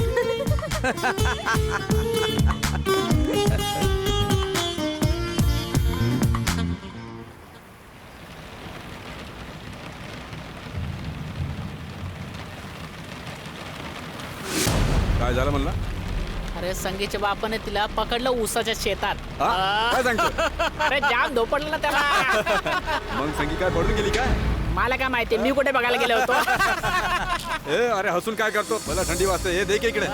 काय झालं म्हणला? अरे संगीच्या बापाने तिला पकडलं ऊसाच्या शेतात. काय सांगतो? अरे जाम धोपडलं ना त्याला. मग संगी काय पडून गेली काय? मला काय माहिती मी कुठे बघायला गेलो होतो. ए अरे हसून काय करतो? मला थंडी वाजते. हे देख इकडे.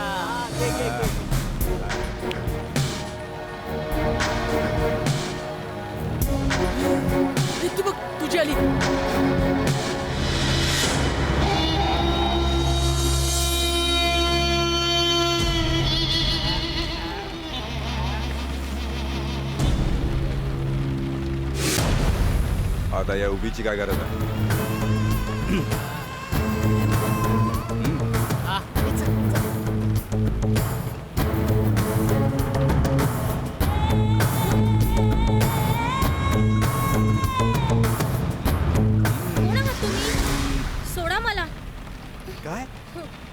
ती बघ तुझी आली. आता या उभीची काय गरज आहे? सोडा मला. काय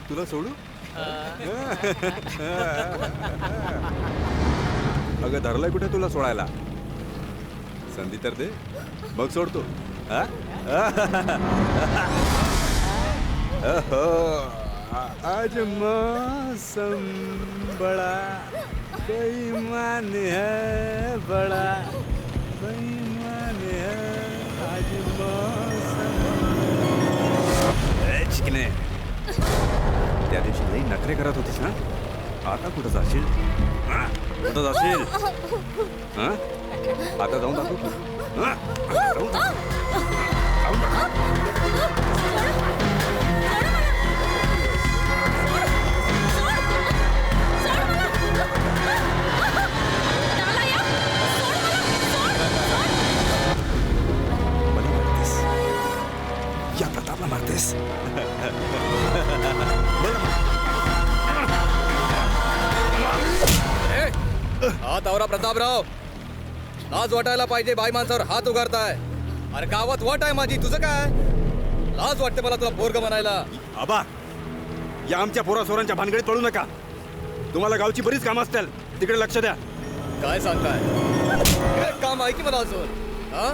तुला सोडू? अगं धरलंय कुठे तुला सोडायला? संधी तर दे मग सोडतो. आज मौसम बड़ा बेईमान है बड़ा बेईमान है आज मौसम. चिकने त्या दिवशी लई नखरे करत होतीस ना आता कुठं जाशील? कुठं जाशील? आता जाऊन दाखव. या प्रतापला मारतेस. हात आवरा प्रतापराव. लाज वाटायला पाहिजे बाई माणसावर हात उगारताय. अरे गावात वाट आहे माझी तुझं काय? लाज वाटते मला तुला पोरग म्हणायला. आबा या आमच्या पोरासोरांच्या भानगडीत पडू नका. तुम्हाला गावची बरीच कामं असतील तिकडे लक्ष द्या. काय सांगताय? काम आहे की मला अजून? हा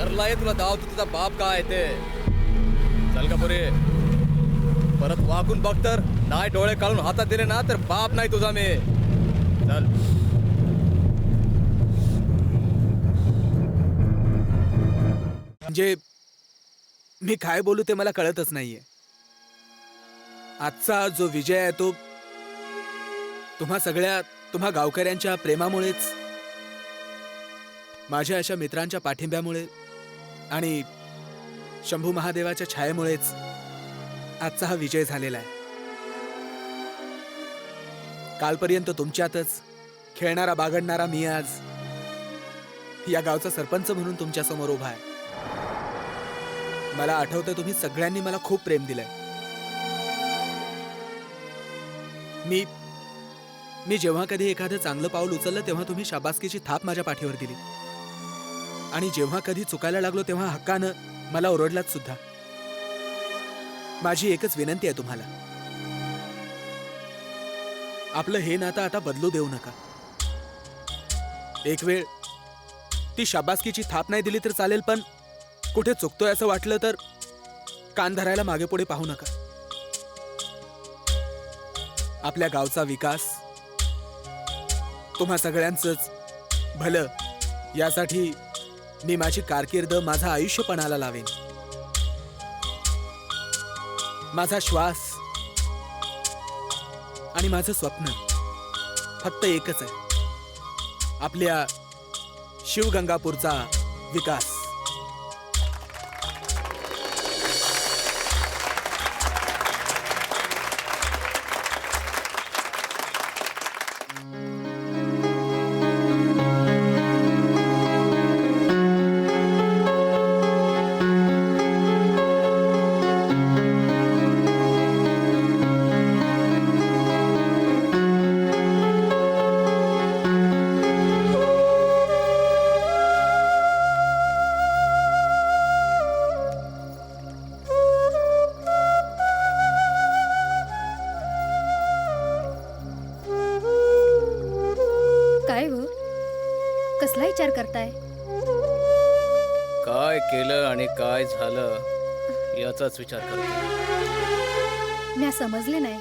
ठरला आहे तुला दाव तुझा बाप काय ते. चल का पुरे परत वाकून बघ तर नाही डोळे काढून हातात दिले ना तर बाप नाही तुझा मी. चल. म्हणजे मी काय बोलू ते मला कळतच नाहीये. आजचा जो विजय आहे तो तुम्हा गावकऱ्यांच्या प्रेमामुळेच, माझ्या अशा मित्रांच्या पाठिंब्यामुळे आणि शंभू महादेवाच्या छायेमुळेच आजचा हा विजय झालेला आहे. कालपर्यंत तुमच्यातच खेळणारा बागडणारा मी आज या गावचा सरपंच म्हणून तुमच्या समोर उभा आहे. मला आठवतं तुम्ही सगळ्यांनी मला खूप प्रेम दिलंय. मी जेव्हा कधी एखादं चांगलं पाऊल उचललं तेव्हा तुम्ही शाबासकीची थाप माझ्या पाठीवर दिली आणि जेव्हा कधी चुकायला लागलो तेव्हा हक्कानं मला ओरडलात सुद्धा. माझी एकच विनंती आहे तुम्हाला, आपलं हे नातं आता बदलू देऊ नका. एक वेळ ती शाबासकीची थाप नाही दिली तर चालेल, पण कुठे चुकतोय असं वाटलं तर कान धरायला मागे पुढे पाहू नका. आपल्या गावचा विकास, तुम्हा सगळ्यांचंच भलं यासाठी मी माझी कारकीर्द, माझं आयुष्य पणाला लावेन. माझा श्वास आणि माझं स्वप्न फक्त एकच आहे, आपल्या शिवगंगापूरचा विकास. काय हो, कसला विचार करताय? काय केलं आणि काय झालं याचाच विचार करतो. मी समजले नाही.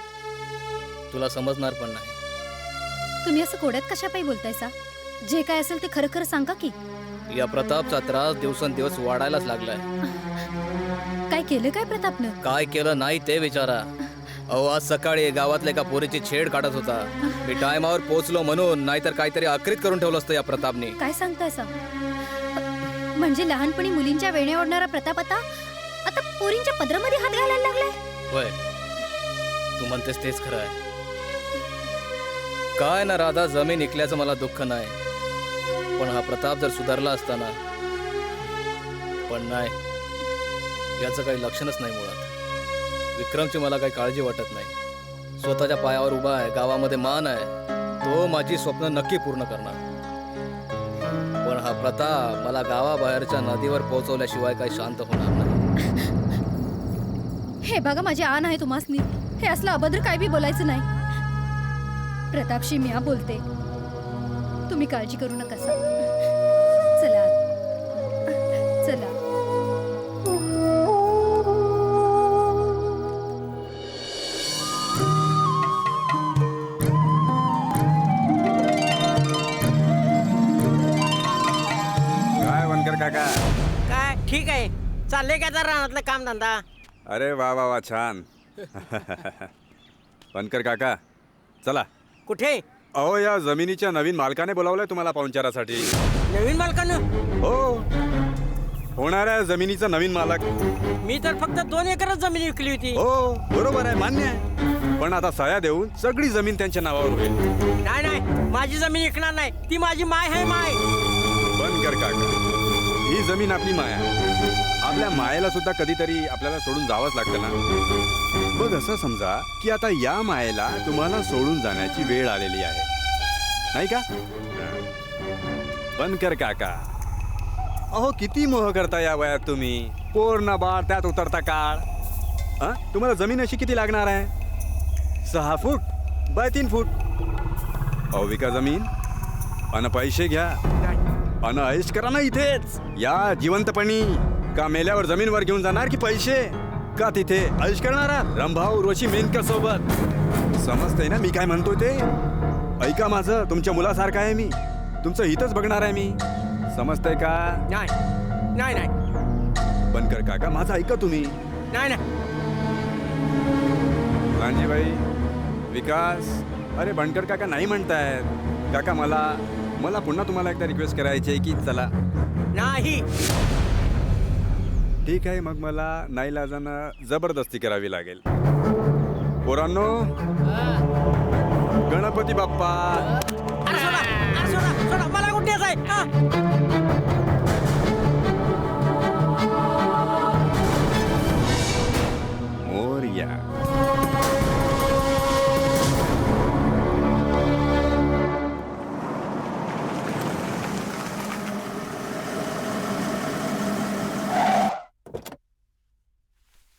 तुला समजणार पण नाही. तुम्ही असं कोड्यात कशापायी बोलतायसा? जे काय असेल ते खरं खरं सांगा की. या प्रतापचा त्रास दिवसेंदिवस वाढायलाच लागलाय. काय केलं काय प्रतापनं? काय केलं नाही ते विचारा. अहो, आज सकाळी गावातल्या एका पोरीची छेड काढत होता. मी टायमावर पोहोचलो म्हणून, नाहीतर काहीतरी आक्रीत करून ठेवलं असतं या प्रतापने. काय सांगतायसा? म्हणजे लहानपणी मुलींच्या वेण्या ओढणारा प्रताप आता आता पोरींच्या पदरामध्ये हात घालायला लागलाय? होय, तू म्हणतेस तेच खरं आहे. काय ना राधा, जमीन इकल्याचं मला दुःख नाही, पण हा प्रताप जर सुधारला असताना. पण नाही, याचं काही लक्षणच नाही मुळात. विक्रमची मला काही काळजी वाटत नाही. स्वतःच्या पायावर उभा आहे, गावामध्ये मान आहे, तो माझी स्वप्न नक्की पूर्ण करणार. पण हा प्रताप मला गावाबाहेरच्या नदीवर पोहोचवल्याशिवाय काही शांत होणार नाही. हे बघा, माझी आण आहे तुम्हासनी. हे असलं अभद्र काय बी बोलायचं नाही. प्रतापशी मी बोलते, तुम्ही काळजी करू नका. चला चला. काय वनकर काका? काय ठीक आहे, चाललंय का जरा रानातलं काम धंदा? अरे वा वा वा, छान. वनकर काका चला. कुठे? अहो, या जमिनीच्या नवीन मालकाने बोलावलंय तुम्हाला पाहुणचारासाठी. नवीन मालकानं? हो, होणाऱ्या जमिनीचा नवीन मालक. मी तर फक्त 2 एकरच जमीन विकली होती. हो बरोबर आहे, मान्य आहे, पण आता सह्या देऊन सगळी जमीन त्यांच्या नावावर होईल. नाही नाही, माझी जमीन विकणार नाही. ती माझी माय आहे, माय. वनकर काका, ही जमीन आपली माया. आपल्या मायेला सुद्धा कधीतरी आपल्याला सोडून जावंच लागतं ना. मग असं समजा की आता या मायेला तुम्हाला सोडून जाण्याची वेळ आलेली आहे, नाही का? वनकर काका, अहो किती मोह करता या वयात तुम्ही. पोर ना बाळ, त्यात उतरता काळ. तुम्हाला जमीन अशी किती लागणार आहे? 6 फूट बाय 3 फूट. अहो विका जमीन आणि पैसे घ्या. अन ऐश करा ना इथेच या जिवंतपणी. का मेल्यावर जमीनवर घेऊन जाणार की पैसे? का तिथे ऐश करणारा रंभा उर्वशी मेनका सोबत? समजतंय ना मी काय म्हणतोय ते? ऐका माझं, तुमच्या मुलासारखं आहे मी, तुमचं हितच बघणार आहे मी. समजतंय का? नाही नाही नाही बनकर काका माझं ऐका तुम्ही. नाही नाही लांजीबाई, विकास, अरे बनकर काका नाही म्हणतायत. काका मला पुन्हा तुम्हाला एकदा रिक्वेस्ट करायची आहे की चला. नाही. ठीक आहे, मग मला नाईलाजानं जबरदस्ती करावी लागेल. पोरांनो, गणपती बाप्पा. मला कुठे जाय? मोरया.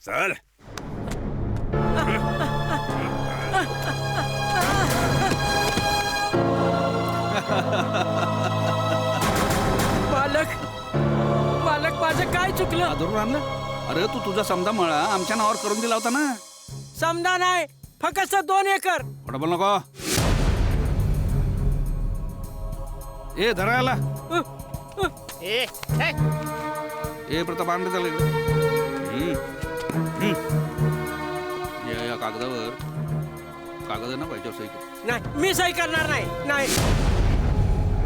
चल. मालक माझं काय चुकलं? आदरून आणलं? अरे तू तुझा समजा मळा आमच्या नावावर करून दिला होता ना. समजा नाही, फक्त 2 एकर. खोटं बोल नको. ए धरायला ए प्रताप आणलं चालेल. या कागदावर कागद ना पाहिजे सही कर. नाही, मी सही करणार नाही. नाही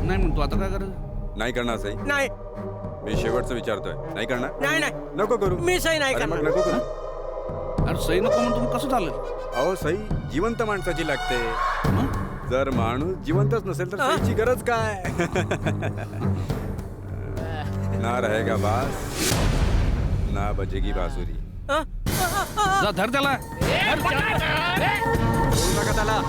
नाही म्हणतो आता काय करायचं? नाही करणार सही? नाही मी शेवटचं विचारतोय. नाही करणार? नाही नाही नको करू. मी सही नाही अरे मग करणार. नको करू. अरे सही नको म्हणून तुम्ही कसं चालेल? अहो सही जिवंत माणसाची लागते. जर माणूस जिवंतच नसेल तर सहीची गरज काय? ना रहेगा बास ना बजेगी बासुरी. जा धर त्याला. सोडू नका त्याला.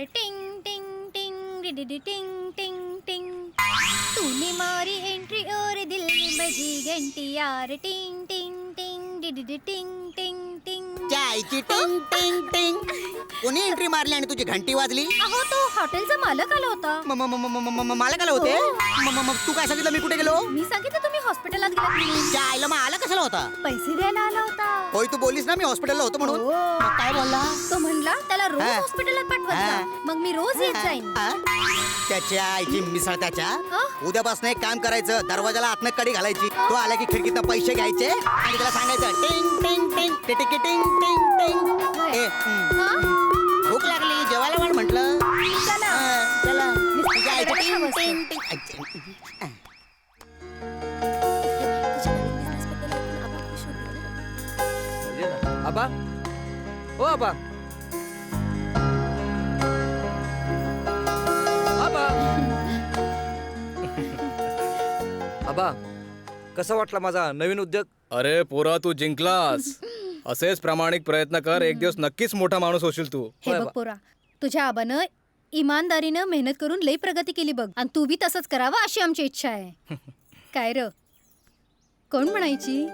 यार टिंग टिंग टिंग डिडिडि टिंग टिंग टिंग तूने मारी एंट्री और दिल में बजी घंटी यार टिंग टिंग टिंग डिडिडि टिंग टिंग टिंग जायची टिंग टिंग टिंग कोणी एंट्री मारली आणि तुझी घंटी वाजली? अहो तो हॉटेलचा मालक आला होता. मालक आला होते? तू काय सांगितलं मी कुठे गेलो? मी सांगितलं तुम्ही हॉस्पिटलात गेलात म्हणून. त्या आईला मग आला कशाला होता? पैसे द्यायला आला होता. होय तू बोललीस ना मी हॉस्पिटलला होतो म्हणून. मग काय बोलला? तो म्हणला त्याला रोज हा. हॉस्पिटलात पाठवत जा. मग मी रोज येत जाईन. त्याच्या आईची मिसळ त्याच्या. उद्यापासून एक काम करायचं, दरवाजाला आतनं कडी घालायची, तो आला की खिडकीतनं पैसे घ्यायचे आणि त्याला सांगायचं टिंग टिंग टिंग टिटिकी टिंग टिंग टिंग. भूक लागली जेवायला वाढ म्हटलं. चला तुझ्या आईचं टिंग टिंग टिंग. आबा ओ आबा आबा आबा कसा वाटला माझा नवीन उद्योग? अरे पोरा तू जिंकलास. असेच प्रामाणिक प्रयत्न कर, एक दिवस नक्कीच मोठा माणूस होशील तू. हे बघ पोरा, तुझ्या आबानं इमानदारीनं मेहनत करून लई प्रगती केली बघ, आणि तू बी तसंच करावं अशी आमची इच्छा आहे. काय र कोण म्हणायची?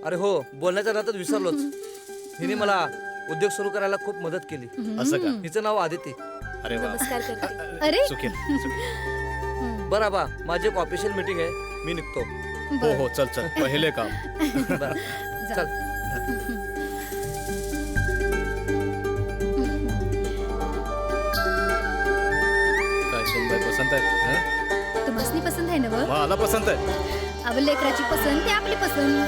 अरे हो, बोलण्याच्या नादात विसरलोच. हिने मला उद्योग सुरू करायला खूप मदत केली. असं का? हिचं नाव आदिती. अरे वा. नमस्कार करते. अरे सुखी बरं आबा, माझी एक ऑफिशियल मीटिंग आहे, मी निघतो. हो हो, चल चल, पहिले काम. बरं, चल. काय सुनबाई पसंत आहे? तुम्हाला पसंत आहे ना व? मला पसंत आहे. अब लेकराची पसंत ते आपली पसंत.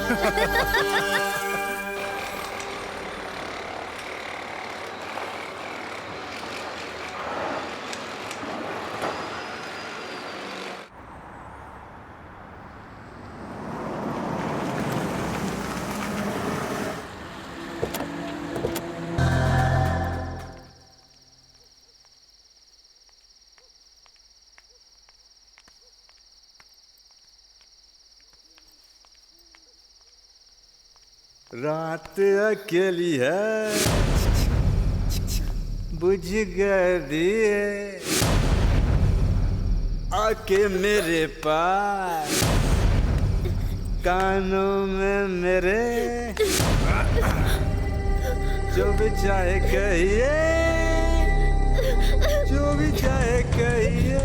रात अकेली है बुझ गई आके मेरे पास कानों में मेरे जो भी चाहे कहिए जो भी चाहे कहिए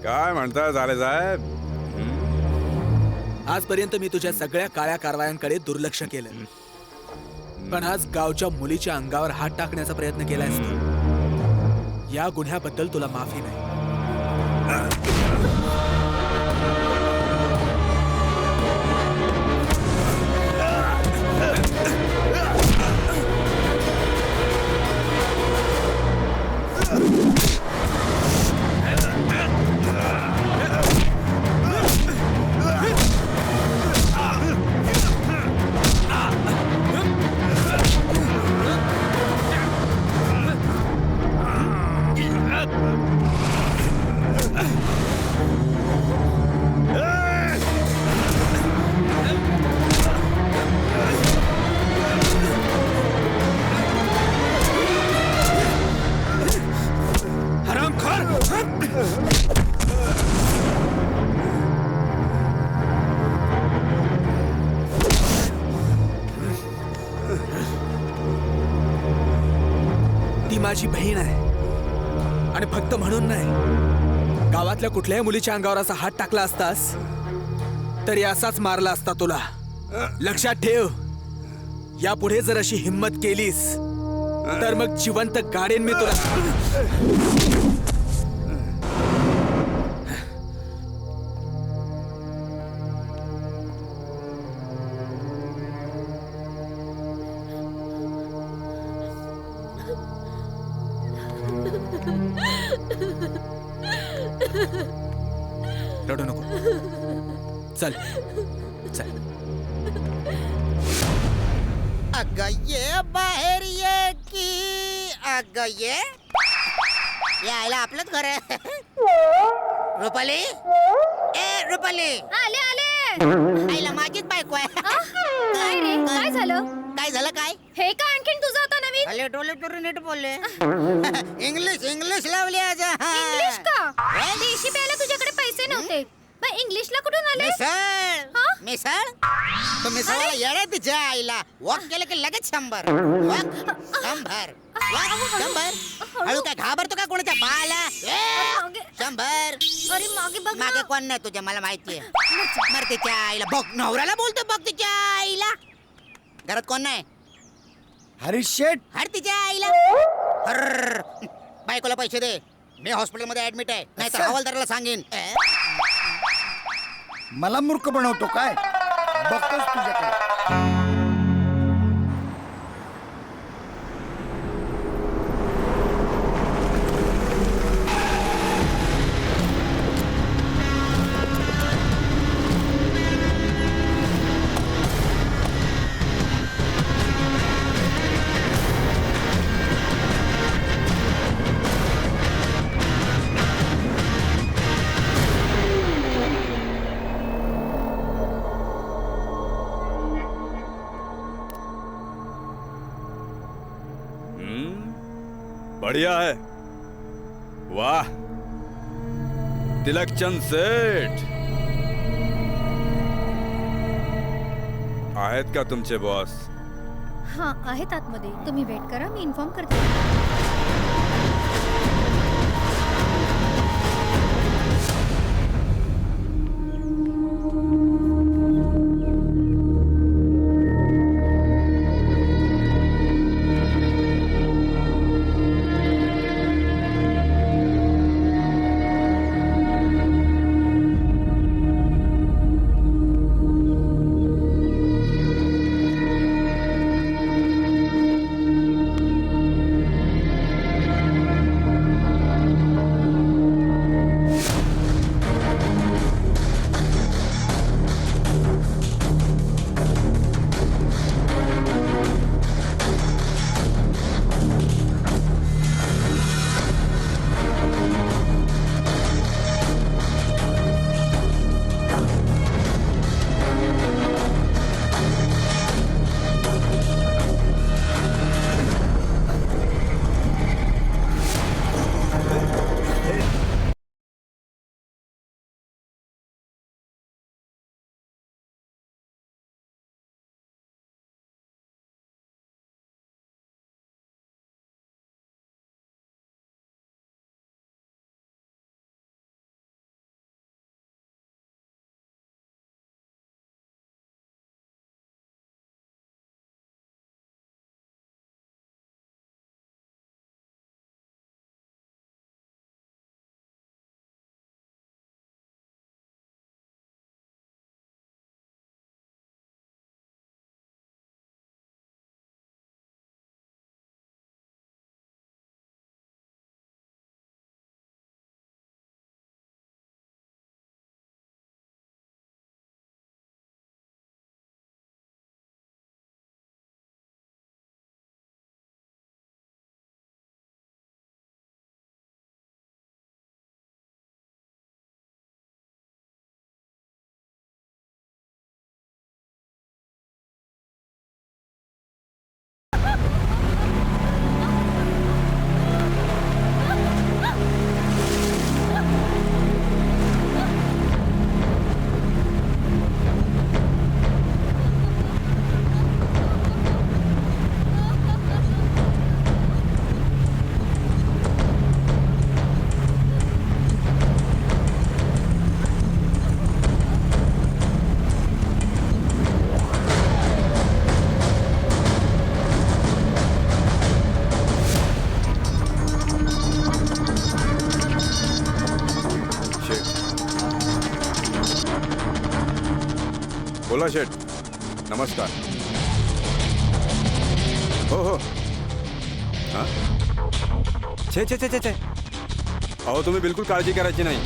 काय म्हणताय झाले साहेब? आजपर्यंत मी तुझ्या सगळ्या काळ्या कारवायांकडे दुर्लक्ष केलं, पण आज गावच्या मुलीच्या अंगावर हात टाकण्याचा प्रयत्न केलायस तू. या गुन्ह्याबद्दल तुला माफी नाही. ती माझी बहीण आहे, आणि फक्त म्हणून नाही, गावातल्या कुठल्याही मुलीच्या अंगावर असा हात टाकला असतास तरी असाच मारला असता तुला. लक्षात ठेव, यापुढे जर अशी हिम्मत केलीस तर मग जिवंत गाडेन मी तुला. रडू नको. चल चल. अगं ये बाहेर ये की अगं ये यायला आपलंच घर आहे. रुपाली ए रुपाली आले आले. आईला माझीच बायको आहे. काय रे काय झालं? काय झालं काय हे काय आणखीन तुझं आता नवीन? अले टोले टोले नीट बोलले. इंग्लिश लावली आज. इंग्लिश का? देशी प्यायला तुझ्याकडे पैसे नव्हते मग इंग्लिशला कुठून आले? मिसळ तो मिसळ येडे तिच्या आईला वॉक केलं की लगेच 100 हळू काय घाबरतो का कोणाच्या पायाला? 100. अरे मागे बघ ना. मागे कोण नाही तुझ्या मला माहितीये. मर तिच्या आईला बघ नवऱ्याला बोलतो बघ तिच्या आईला. घरात कोण नाही? हरीश शेठ. हर तिच्या आईला. बायकोला पैसे दे मी हॉस्पिटलमध्ये ऍडमिट आहे नाही तर हवालदाराला सांगेन. मला मूर्ख बनवतो काय? बघतोच तुझ्याकडे. बढ़िया है. वाह तिलकचंद सेठ. आहेत का तुमचे बॉस? हा आहेत आतमध्ये. तुम्ही वेट करा मी इन्फॉर्म करते. बोला शेठ. नमस्कार. हो हो. हां छे छे छे छे छे अहो तुम्ही बिलकुल काळजी करायची नाही.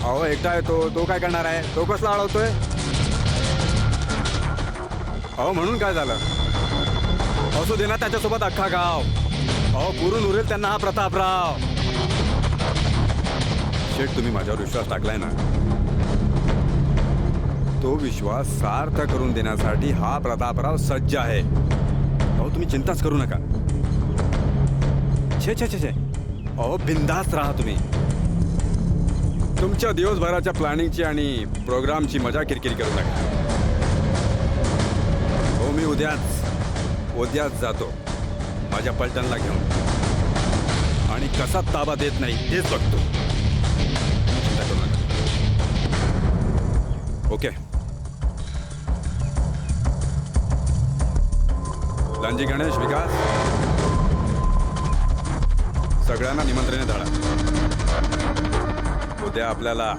अहो एकटा आहे तो काय करणार आहे? तो कसला अडवतोय? अहो म्हणून काय झालं? असू दे ना त्याच्यासोबत अख्खा गाव. अहो पुरून उरेल त्यांना हा प्रतापराव. शेठ तुम्ही माझ्यावर विश्वास टाकलाय ना, तो विश्वास सार्थ करून देण्यासाठी हा प्रतापराव सज्ज आहे. अहो तुम्ही चिंताच करू नका. छे छे छे छे अहो बिंदास राहा तुम्ही. तुमच्या दिवसभराच्या प्लॅनिंगची आणि प्रोग्रामची मजा किरकिरी करू नका. हो मी उद्याच जातो माझ्या पलटणला घेऊन आणि कसा ताबा देत नाही तेच बघतो. चिंता करू नका. ओके लांजी गणेश विकास सगळ्यांना निमंत्रणे धाडा. उद्या आपल्याला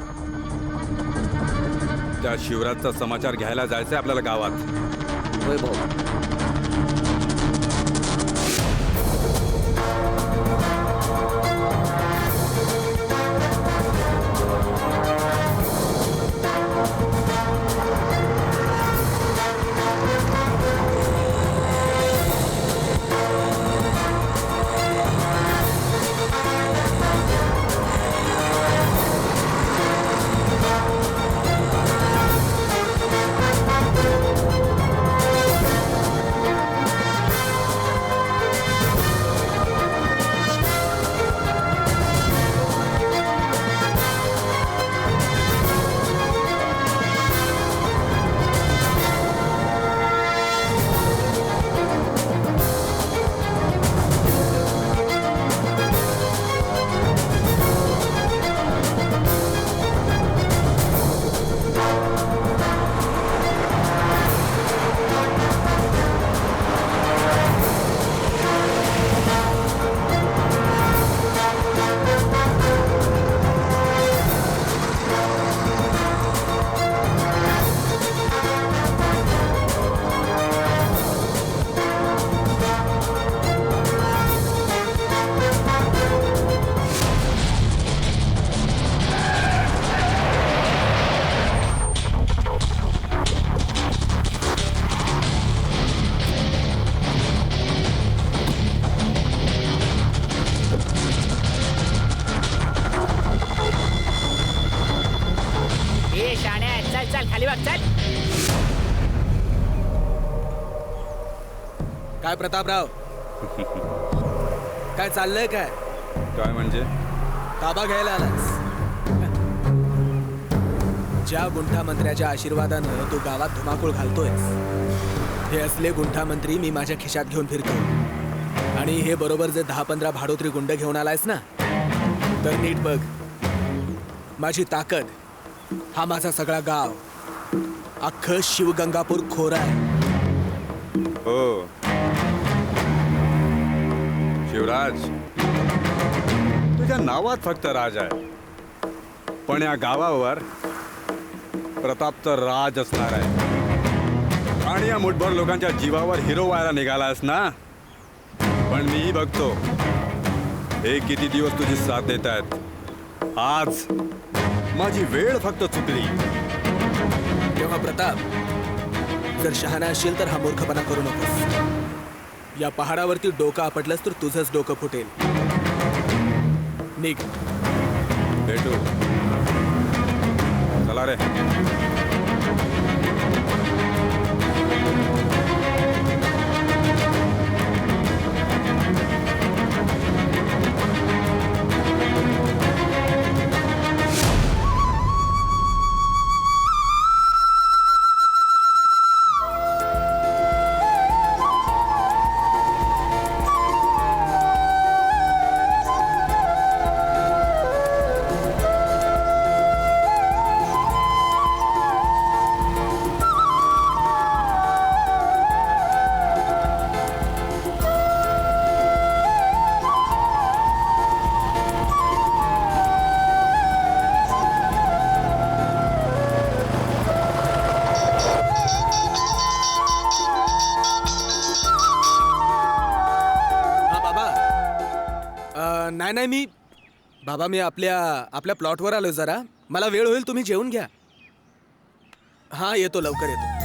त्या शिवराजचा समाचार घ्यायला जायचंय आपल्याला गावात. होय भाऊ. काय प्रतापराव काय चाललंय? काय म्हणजे ताबा घ्यायला आलास? ज्या गुंठा मंत्र्याच्या आशीर्वादानं तू गावात धुमाकूळ घालतोयस, हे असले गुंठा मंत्री मी माझ्या खिशात घेऊन फिरतो. आणि हे बरोबर जे 10-15 भाडोत्री गुंड घेऊन आलायस ना, तर नीट बघ. माझी ताकद हा माझा सगळा गाव, अख्खं शिवगंगापूर खोरा आहे. हो शिवराज, तुझ्या नावात फक्त राज आहे, पण या गावावर प्रतापचं राज असणार आहे. आणि या मुठभर लोकांच्या जीवावर हिरो व्हायला निघालास ना. पण मीही बघतो हे किती दिवस तुझी साथ देत आहेत. आज माझी वेळ फक्त चुकली. तेव्हा प्रताप, जर शहाणा असशील तर हा मूर्खपणा करू नकोस. या पहाडावरती डोकं आपटलंस तर तुझंच डोकं फुटेल. निघ. भेटू. चला रे. नाही नाही मी आपल्या प्लॉटवर आलोय जरा. मला वेळ होईल, तुम्ही जेवून घ्या. हा येतो, लवकर येतो.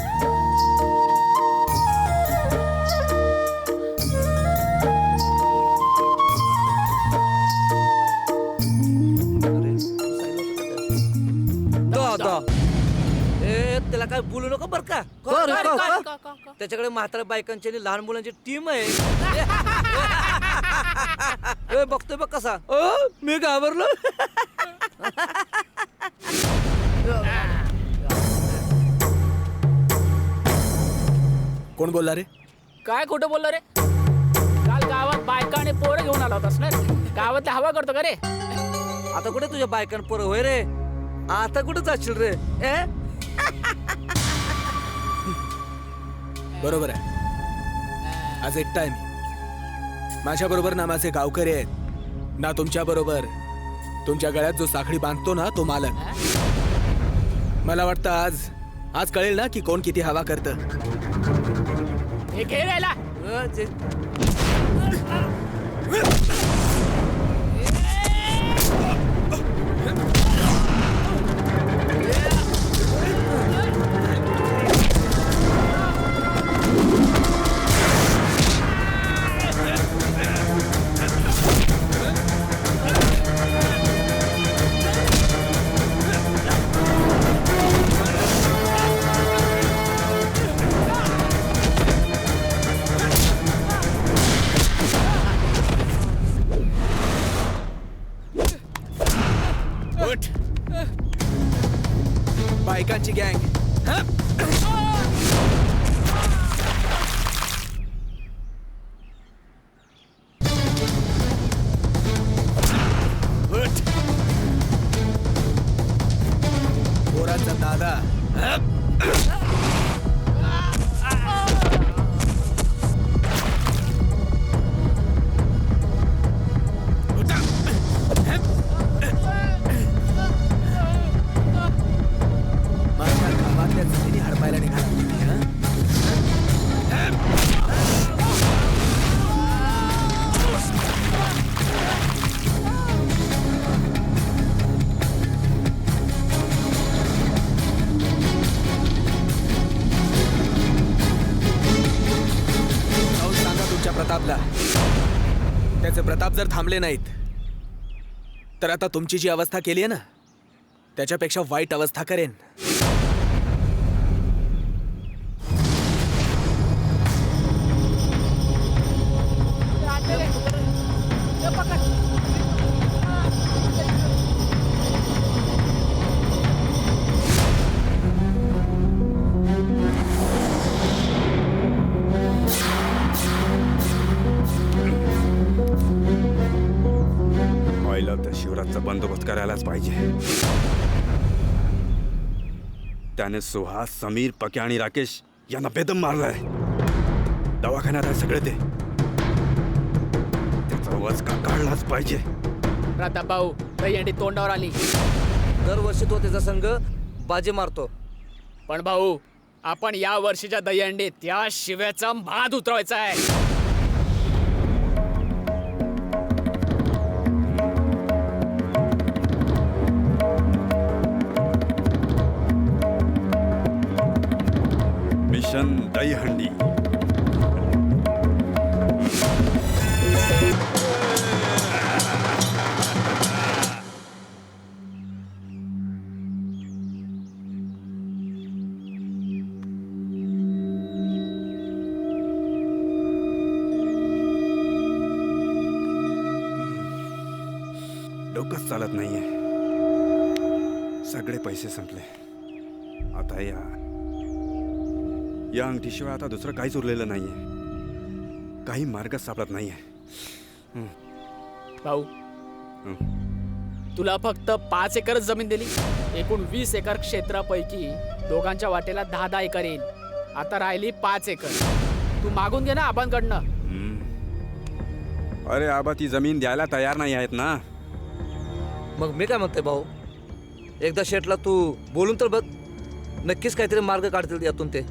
त्याला काय बोलू नको बर का. त्याच्याकडे म्हाताऱ्या बायकांची आणि लहान मुलांची टीम आहे. बघतोय बघ कसा. मी घाबरलो. कोण बोलला रे? काय खोटं बोलला रे? काल गावात बायका आणि पोरं घेऊन आला होतास ना. गावातला हवा करतो का रे? आता कुठे तुझ्या बायकां पोरं होय रे? आता कुठे जाशील रे? बरोबर आहे. आज एकटा आहे मी. माझ्या बरोबर ना माझे गावकरी आहेत ना तुमच्या बरोबर तुमच्या गळ्यात जो साखळी बांधतो ना तो मालक. मला वाटतं आज कळेल ना की कोण किती हवा करतं. हे घे यायला. बायकांची गँग. पोरांचा दादा. हडपायला निघाला. सांगा तुमच्या प्रतापला, त्याचे प्रताप जर थांबले नाहीत तर आता तुमची जी अवस्था केली आहे ना त्याच्यापेक्षा वाईट अवस्था करेन. शिवराजचा बंदोबस्त करायलाच पाहिजे. त्याने सुहास, समीर, पक्या आणि राकेश यांना बेदम मारलाय. दवाखान्यात आहे सगळे ते. त्याचा वच का काढलाच पाहिजे. प्रताप भाऊ, दहीहंडी तोंडावर आली. दरवर्षी तो त्याचा संघ बाजी मारतो. पण भाऊ, आपण या वर्षीच्या दहीहंडीत त्या शिव्याचा भात उतरवायचा आहे. मिशन दहीहंडी. डोकंच चालत नाहीये. सगळे पैसे संपले. आता या अंगठीशिवाय आता दुसरं काहीच उरलेलं नाहीये. काही मार्ग सापडत नाहीये. भाऊ, तुला फक्त 5 एकर जमीन दिली. एकूण 20 एकर क्षेत्रापैकी दोघांच्या वाटेला 10-10 एकर येईल. आता राहिली 5 एकर. तू मागून घे ना आबांकडनं. अरे आबा, ती जमीन द्यायला तयार नाही आहेत ना. मग मी काय म्हणते भाऊ, एकदा शेटला तू बोलून तर बघ. नक्कीच काहीतरी मार्ग काढतील यातून ते.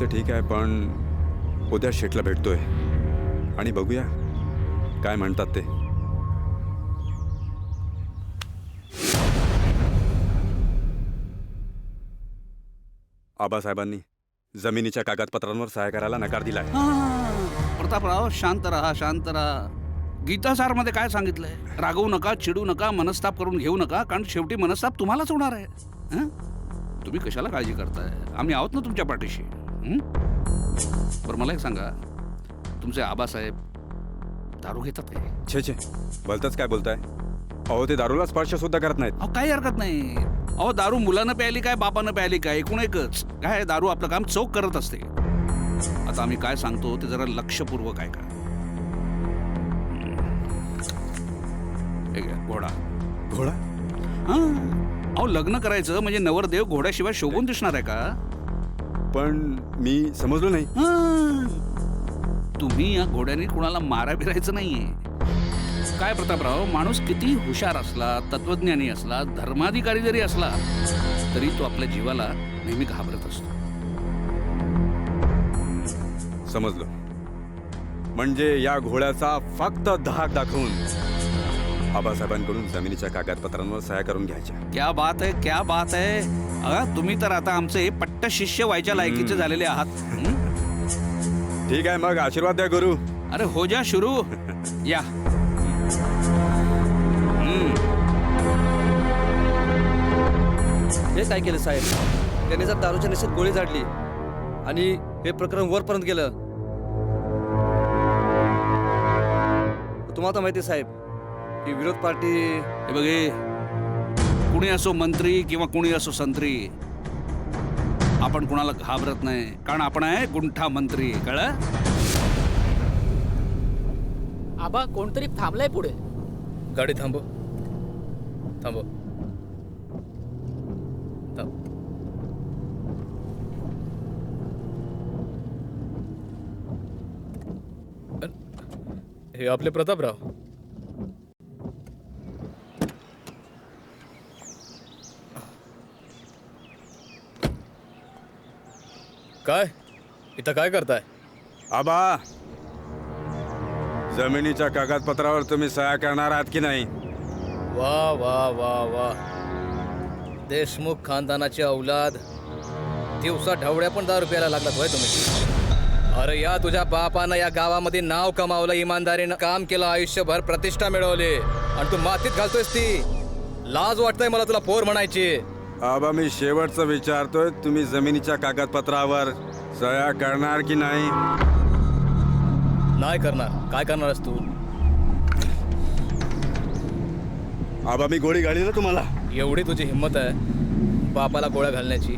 ते ठीक आहे, पण उद्या शेटला भेटतोय आणि बघूया काय म्हणतात ते. आबासाहेबांनी जमिनीच्या कागदपत्रांवर सह्या करायला नकार दिलाय. प्रतापराव शांत राहा, शांत राहा. गीतासार मध्ये काय सांगितलंय? रागवू नका, चिडू नका, मनस्ताप करून घेऊ नका, कारण शेवटी मनस्ताप तुम्हालाच होणार आहे. हं? तुम्ही कशाला काळजी करताय? आम्ही आहोत ना तुमच्या पाठीशी. बरं मला एक सांगा, तुमचे आबासाहेब दारू घेतात काय? छे छे, भलतंच काय बोलताय? अहो ते दारूला स्पर्श सुद्धा करत नाहीत. अहो काही हरकत नाही. अहो दारू मुलानं प्यायली काय, बापानं प्यायली काय, एकूण एकच. काय दारू आपलं काम चोख करत असते. आता आम्ही काय सांगतो ते जरा लक्षपूर्वक ऐका. हे घ्या, घोडा. घोडा? अहो लग्न करायचं म्हणजे नवरदेव घोड्याशिवाय शोभून दिसणार आहे का? पण मी समजलो नाही. तुम्ही या घोड्याने कुणाला मारा बिरायचं नाहीये. काय प्रतापराव, माणूस किती हुशार असला, तत्वज्ञानी असला, धर्माधिकारी जरी असला, तरी तो आपल्या जीवाला नेहमी घाबरत असतो. समजलो. म्हणजे या घोड्याचा फक्त धाक दाखवून आबासाहेबांकडून जमिनीच्या कागदपत्रांवर सह्या करून घ्यायच्या. क्या बात आहे, क्या बात आहे. अगं तुम्ही तर आता आमचे पट्ट शिष्य व्हायच्या लायकीचे झालेले आहात. ठीक आहे, मग आशीर्वाद द्या गुरु. अरे हो जा शुरू. या. हे काय केलं साहेब? त्याने जर दारूच्या नशेत गोळी झाडली आणि हे प्रकरण वरपर्यंत गेलं. तुम्हाला तर माहिती साहेब की विरोध पार्टी. हे बघे, कुणी असो मंत्री किंवा कुणी असो संत्री, आपण कुणाला घाबरत नाही, कारण आपण आहे गुंठा मंत्री. कळलं? आबा कोणतरी थांबलाय पुढे. गाडी थांबव, थांबव, थांब. हे आपले प्रतापराव. काय इथं काय करताय? आबा, जमिनीच्या कागदपत्रावर तुम्ही सह्या करणार आहात की नाही? वा वा वा वा, देशमुख खानदानाची औलाद. दिवसा ढवळ्या पण 10 रुपयाला लागला होय तुम्ही. अरे या तुझ्या बापानं या गावामध्ये नाव कमावलं, इमानदारीनं काम केलं, आयुष्यभर प्रतिष्ठा मिळवली, आणि तू मातीत घालतोयस ती. लाज वाटतंय मला तुला पोर म्हणायची. आबा मी शेवटचं विचारतोय, तुम्ही जमिनीच्या कागदपत्रावर सह्या करणार की नाही? नाही करणार. काय करणारस तू? आबा मी गोळी घाली ना तुम्हाला. एवढी तुझी हिंमत आहे बापाला गोळ्या घालण्याची?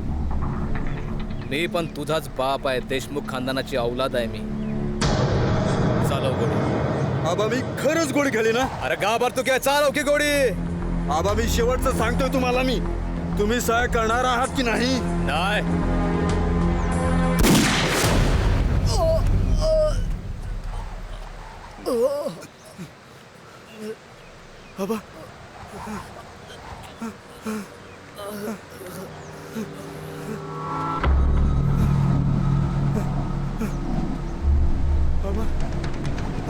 मी पण तुझाच बाप आहे, देशमुख खानदानाची औलाद आहे मी. चालव गोळी. आबा मी खरंच गोळी घाली ना. अरे गाबर तू काय, चालव की गोळी. आबा मी शेवटचं सांगतोय तुम्हाला, मी तुम्ही सह्या करणार आहात की नाही? नाही. आबा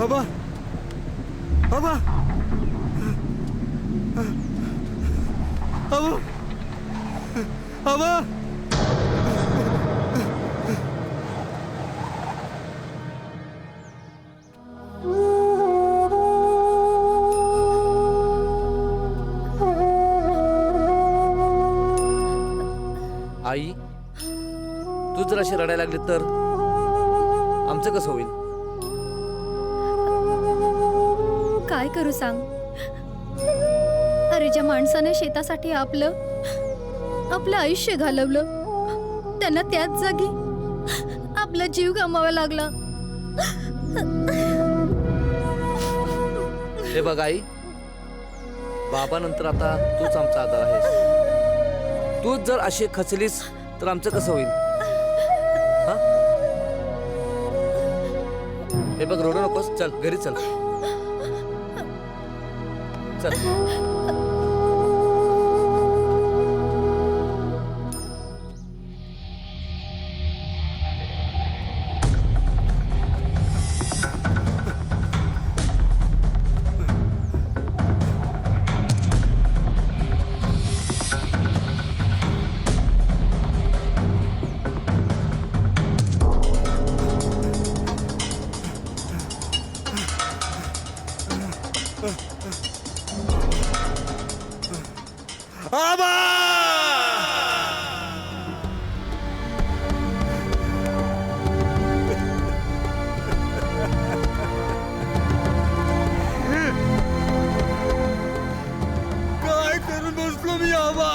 आबा आबा आबा आबा आई, तू जर अशी रडायला लागली तर आमचं कसं होईल? काय करू सांग? अरे ज्या माणसाने शेतासाठी आपलं आयुष्य घालवलं, त्यांना त्याच जागी आपला जीव गमावा लागला. हे बघ आई, बाबानंतर आता तूच आमचा आधार आहेस. तूच जर अशी खचलीस तर आमचं कसं होईल? हा? हे बघ, रडू नकोस. चल घरी चल. चल. आबा काय करून बसलो मी आबा.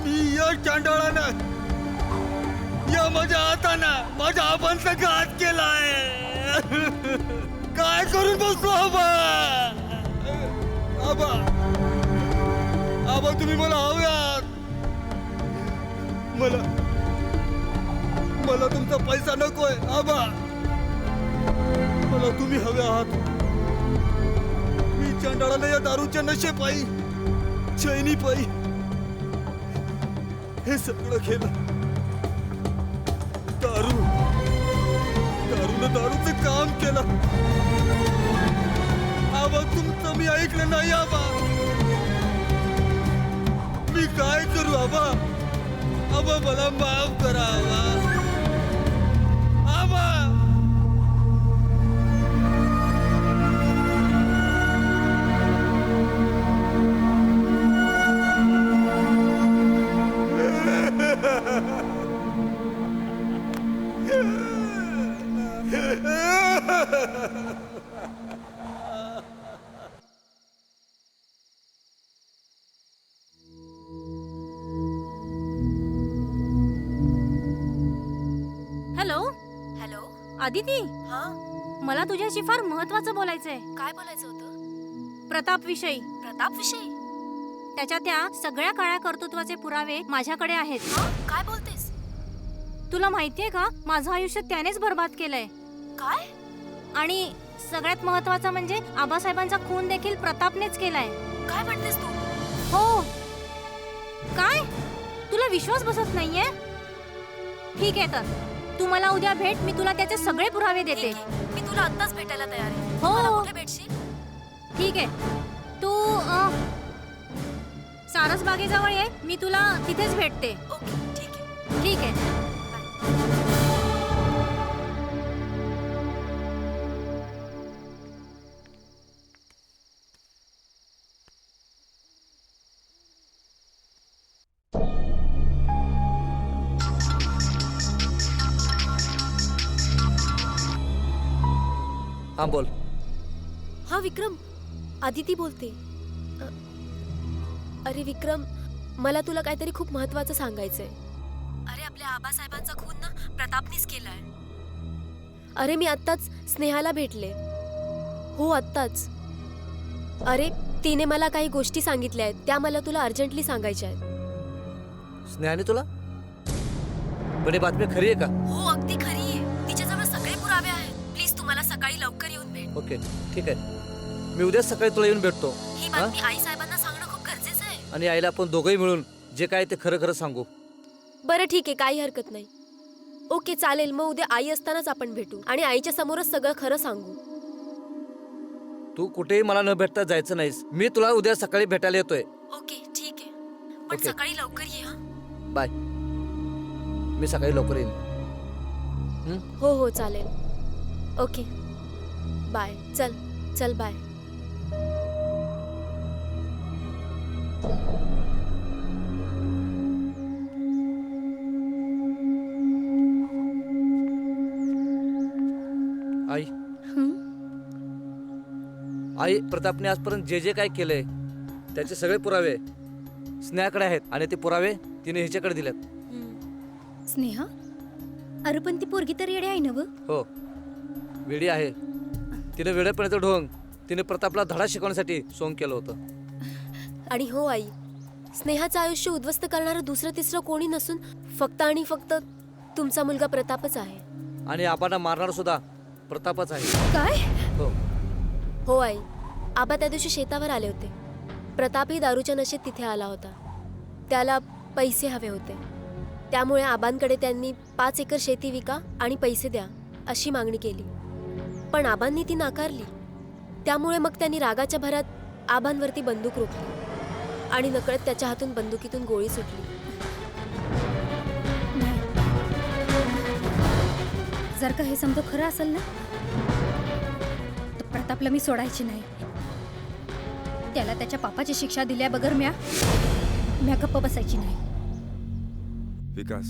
मी या चांडाळानं या माझ्या हातानं माझ्या आबांचा घात केलाय. काय करून बसलो आबा. आबा आबा तुम्ही मला हव्यात. मला तुमचा पैसा नकोय आबा. मला तुम्ही हवे आहात. मी चांडाळाला या दारूच्या नशेपायी चैनीपायी हे सगळं केलं. दारूचं काम केलं. आबा तुमचं मी ऐकलं नाही आबा. मी काय करू आबा. आबा मला माफ करा आबा. आबा हॅलो हॅलो. आदिती, हा, मला तुझ्याशी फार महत्वाचं बोलायचंय. काय बोलायचं होतं? प्रताप विषयी. प्रताप विषयी? त्याच्या त्या सगळ्या काळ्या कर्तृत्वाचे पुरावे माझ्याकडे आहेत. काय बोलतेस? तुला माहितीये का, माझं आयुष्य त्यानेच बर्बाद केलंय. काय? आणि सगळ्यात महत्वाचं म्हणजे आबासाहेबांचा खून देखील प्रतापनेच केलाय. काय म्हणतेस तू? हो. काय, तुला विश्वास बसत नाहीये? ठीक आहे, तर तू मला उद्या भेट. मी तुला त्याचे सगळे पुरावे देते. मी तुला आत्ताच भेटायला तयार आहे. हो. कुठे भेटशील? ठीक आहे, तू सारसबागेजवळ ये. मी तुला तिथेच भेटते. ओके, ठीक आहे. ठीक आहे. हा बोल. हा विक्रम, आदिती बोलते. अरे विक्रम, मला तुला काहीतरी खूप महत्वाचं सांगायचंय. अरे आपल्या आबासाहेबांचा खून ना प्रतापनीच केलाय. अरे मी आत्ताच स्नेहाला भेटले. हो आत्ताच. अरे तिने मला काही गोष्टी सांगितल्या आहेत, त्या मला तुला अर्जंटली सांगायच्या आहेत. स्नेहाने तुला पण बातमी खरी आहे का? हो अगदी खरी आहे. तिच्याजवळ सगळे पुरावे आहेत. प्लीज तू मला सकाळी लवकर येऊन भेट. ओके ठीक आहे. मी उद्या सकाळी तुला येऊन भेटतो. ही बातमी आई साहेबांना सांगणं खूप गरजेचं आहे. आणि आईला आपण दोघंही मिळून जे काय ते खरं खरं सांगू. बरं ठीक आहे, काही हरकत नाही. ओके चालेल. मग उद्या आई असतानाच आपण भेटू आणि आईच्या समोरच सगळं खरं सांगू. तू कुठेही मला न भेटता जायचं नाहीस. मी तुला उद्या सकाळी भेटायला येतोय. ओके ठीक आहे, पण सकाळी लवकर ये. हा बाय. मी सकाळी लवकर येईन. हो हो चालेल. Okay bye. चल चल बाय. आई आई प्रतापने आजपर्यंत जे जे काय केलंय त्याचे सगळे पुरावे स्नेहाकडे आहेत आणि ते पुरावे तिने हिच्याकडे दिलेत. स्नेहा, अरे पण ती पोरगी तर येडे आहे ना व? हो वेडी आहे. तिने वेळेपर्यंत ढोंग तिने प्रतापला धडा शिकवण्यासाठी सोंग केलं होतं. आणि हो आई, स्नेहाचं आयुष्य उद्ध्वस्त करणारं दुसरं तिसरं कोणी नसून फक्त आणि फक्त तुमचा मुलगा प्रतापच आहे. आणि आबांना मारणार सुद्धा प्रतापच आहे. काय? हो हो आई, आबा त्या दिवशी शेतावर आले होते. प्रतापही दारूच्या नशेत तिथे आला होता. त्याला पैसे हवे होते. त्यामुळे आबांकडे त्यांनी 5 एकर शेती विका आणि पैसे द्या अशी मागणी केली. पण आबांनी ती नाकारली. त्यामुळे मग त्यांनी रागाच्या भरात आबांवरती बंदूक रोखली आणि नकळत त्याच्या हातून बंदुकीतून गोळी सुटली. जर का हे समजा खरं असेल ना, तर प्रतापला मी सोडायची नाही. त्याला त्याच्या पापाची शिक्षा दिल्या बगर म्या गप्प बसायची नाही. विकास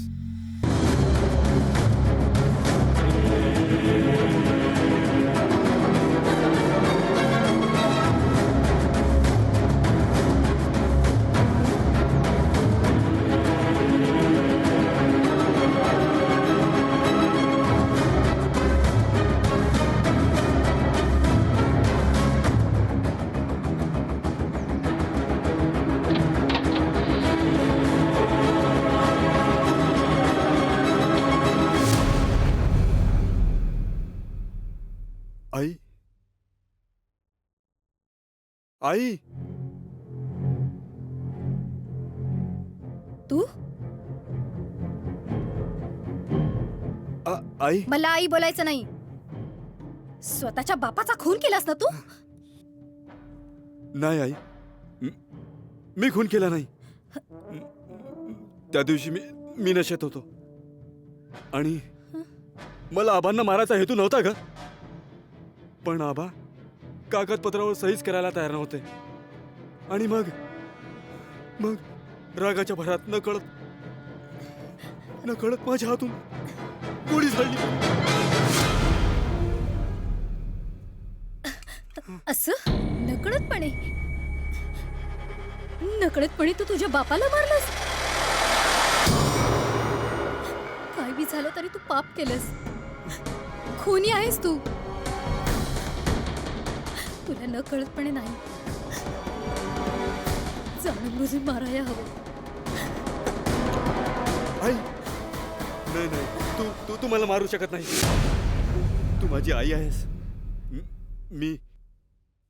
आई आई तू आई मला आई बोलायचं नाही. स्वतःच्या बापाचा खून केलास ना तू. नाही आई मी खून केला नाही. त्या दिवशी मी नशेत होतो आणि मला आबांना मारायचा हेतू नव्हता ग. पण आबा कागदपत्रावर सहीच करायला तयार नव्हते आणि मग रागाच्या भरात नकळत माझ्या हातून गोळी झाली. असं नकळतपणे तू तुझ्या बापाला मारलंस. काय बी झालं तरी तू पाप केलंस. खुनी आहेस तू. तुला नकळतपणे नाही जाणून बुजून मारायला हवं. आई नाही तू मला मारू शकत नाही. तू माझी आई आहेस.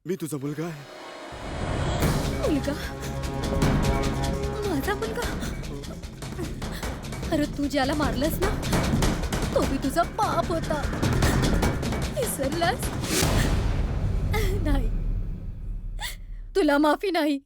मी तुझा मुलगा आहे. मुलगा? माझा मुलगा? अरे तू ज्याला मारलंस ना तो बी तुझा पाप होता. विसरलास? नाही तुला माफी नाही.